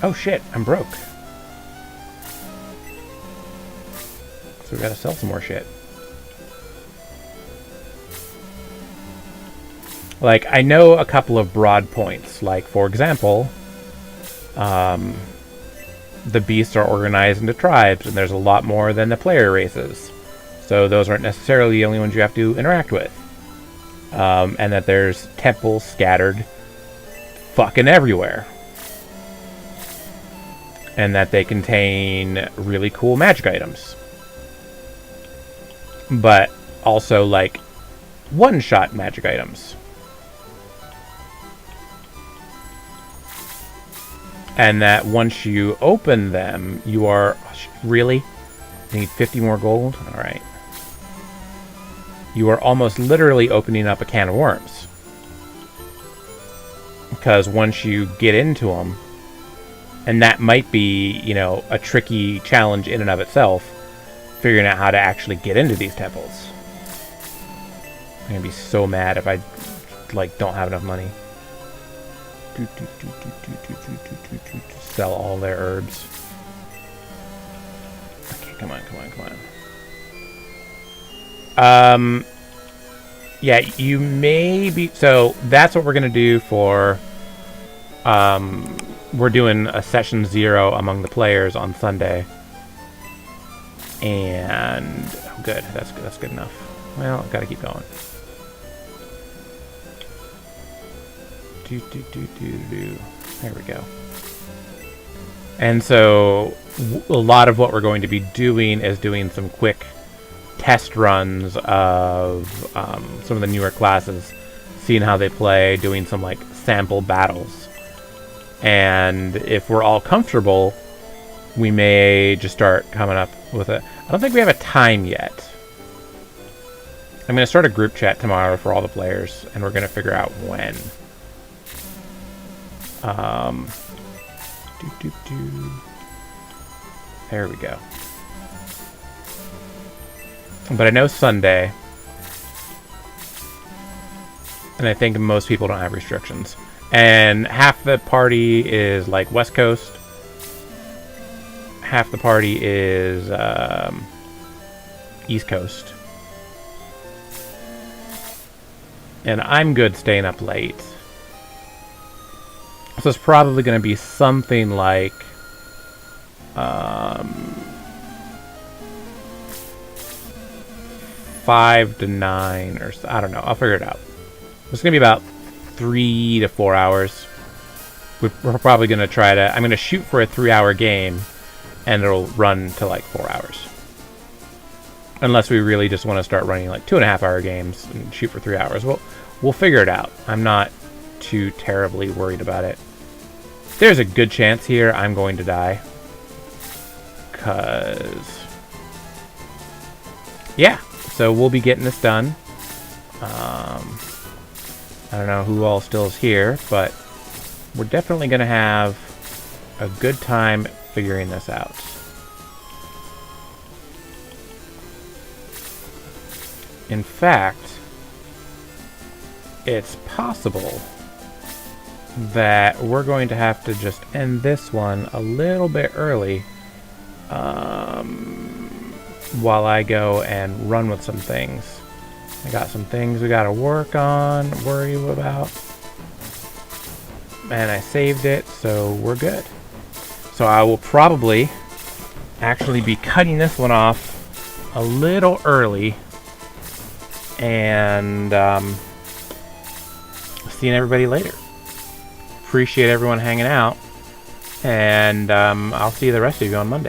[SPEAKER 1] Oh shit, I'm broke. So we gotta sell some more shit. Like, I know a couple of broad points. Like, for example, the beasts are organized into tribes, and there's a lot more than the player races. So those aren't necessarily the only ones you have to interact with. And that there's temples scattered fucking everywhere. And that they contain really cool magic items. But also, like, one-shot magic items. And that once you open them, you are... Really? You need 50 more gold? Alright. You are almost literally opening up a can of worms. Because once you get into them, and that might be, you know, a tricky challenge in and of itself, figuring out how to actually get into these temples. I'm gonna be so mad if I, like, don't have enough money. Sell all their herbs. Okay, come on. Yeah, you may be... So, that's what we're gonna do for... we're doing a session 0 among the players on Sunday. And... Oh, good. That's good enough. Well, I've got to keep going. There we go. And so, a lot of what we're going to be doing is doing some quick test runs of some of the newer classes, seeing how they play, doing some, like, sample battles. And if we're all comfortable, we may just start coming up with a... I don't think we have a time yet. I'm going to start a group chat tomorrow for all the players, and we're going to figure out when. Um, There we go. But I know Sunday, and I think most people don't have restrictions. And half the party is like West Coast, half the party is East Coast. And I'm good staying up late. So it's probably going to be something like 5 to 9 or so. I don't know. I'll figure it out. It's going to be about 3 to 4 hours. We're probably going to try to... I'm going to shoot for a 3-hour game, and it'll run to like 4 hours. Unless we really just want to start running like 2.5-hour games and shoot for 3 hours. We'll figure it out. I'm not too terribly worried about it. There's a good chance here I'm going to die. Because... yeah. So we'll be getting this done. I don't know who all still is here, but we're definitely going to have a good time figuring this out. In fact, it's possible that we're going to have to just end this one a little bit early while I go and run with some things. I got some things we gotta work on, worry about. And I saved it, so we're good. So I will probably actually be cutting this one off a little early. And seeing everybody later. Appreciate everyone hanging out. And I'll see the rest of you on Monday.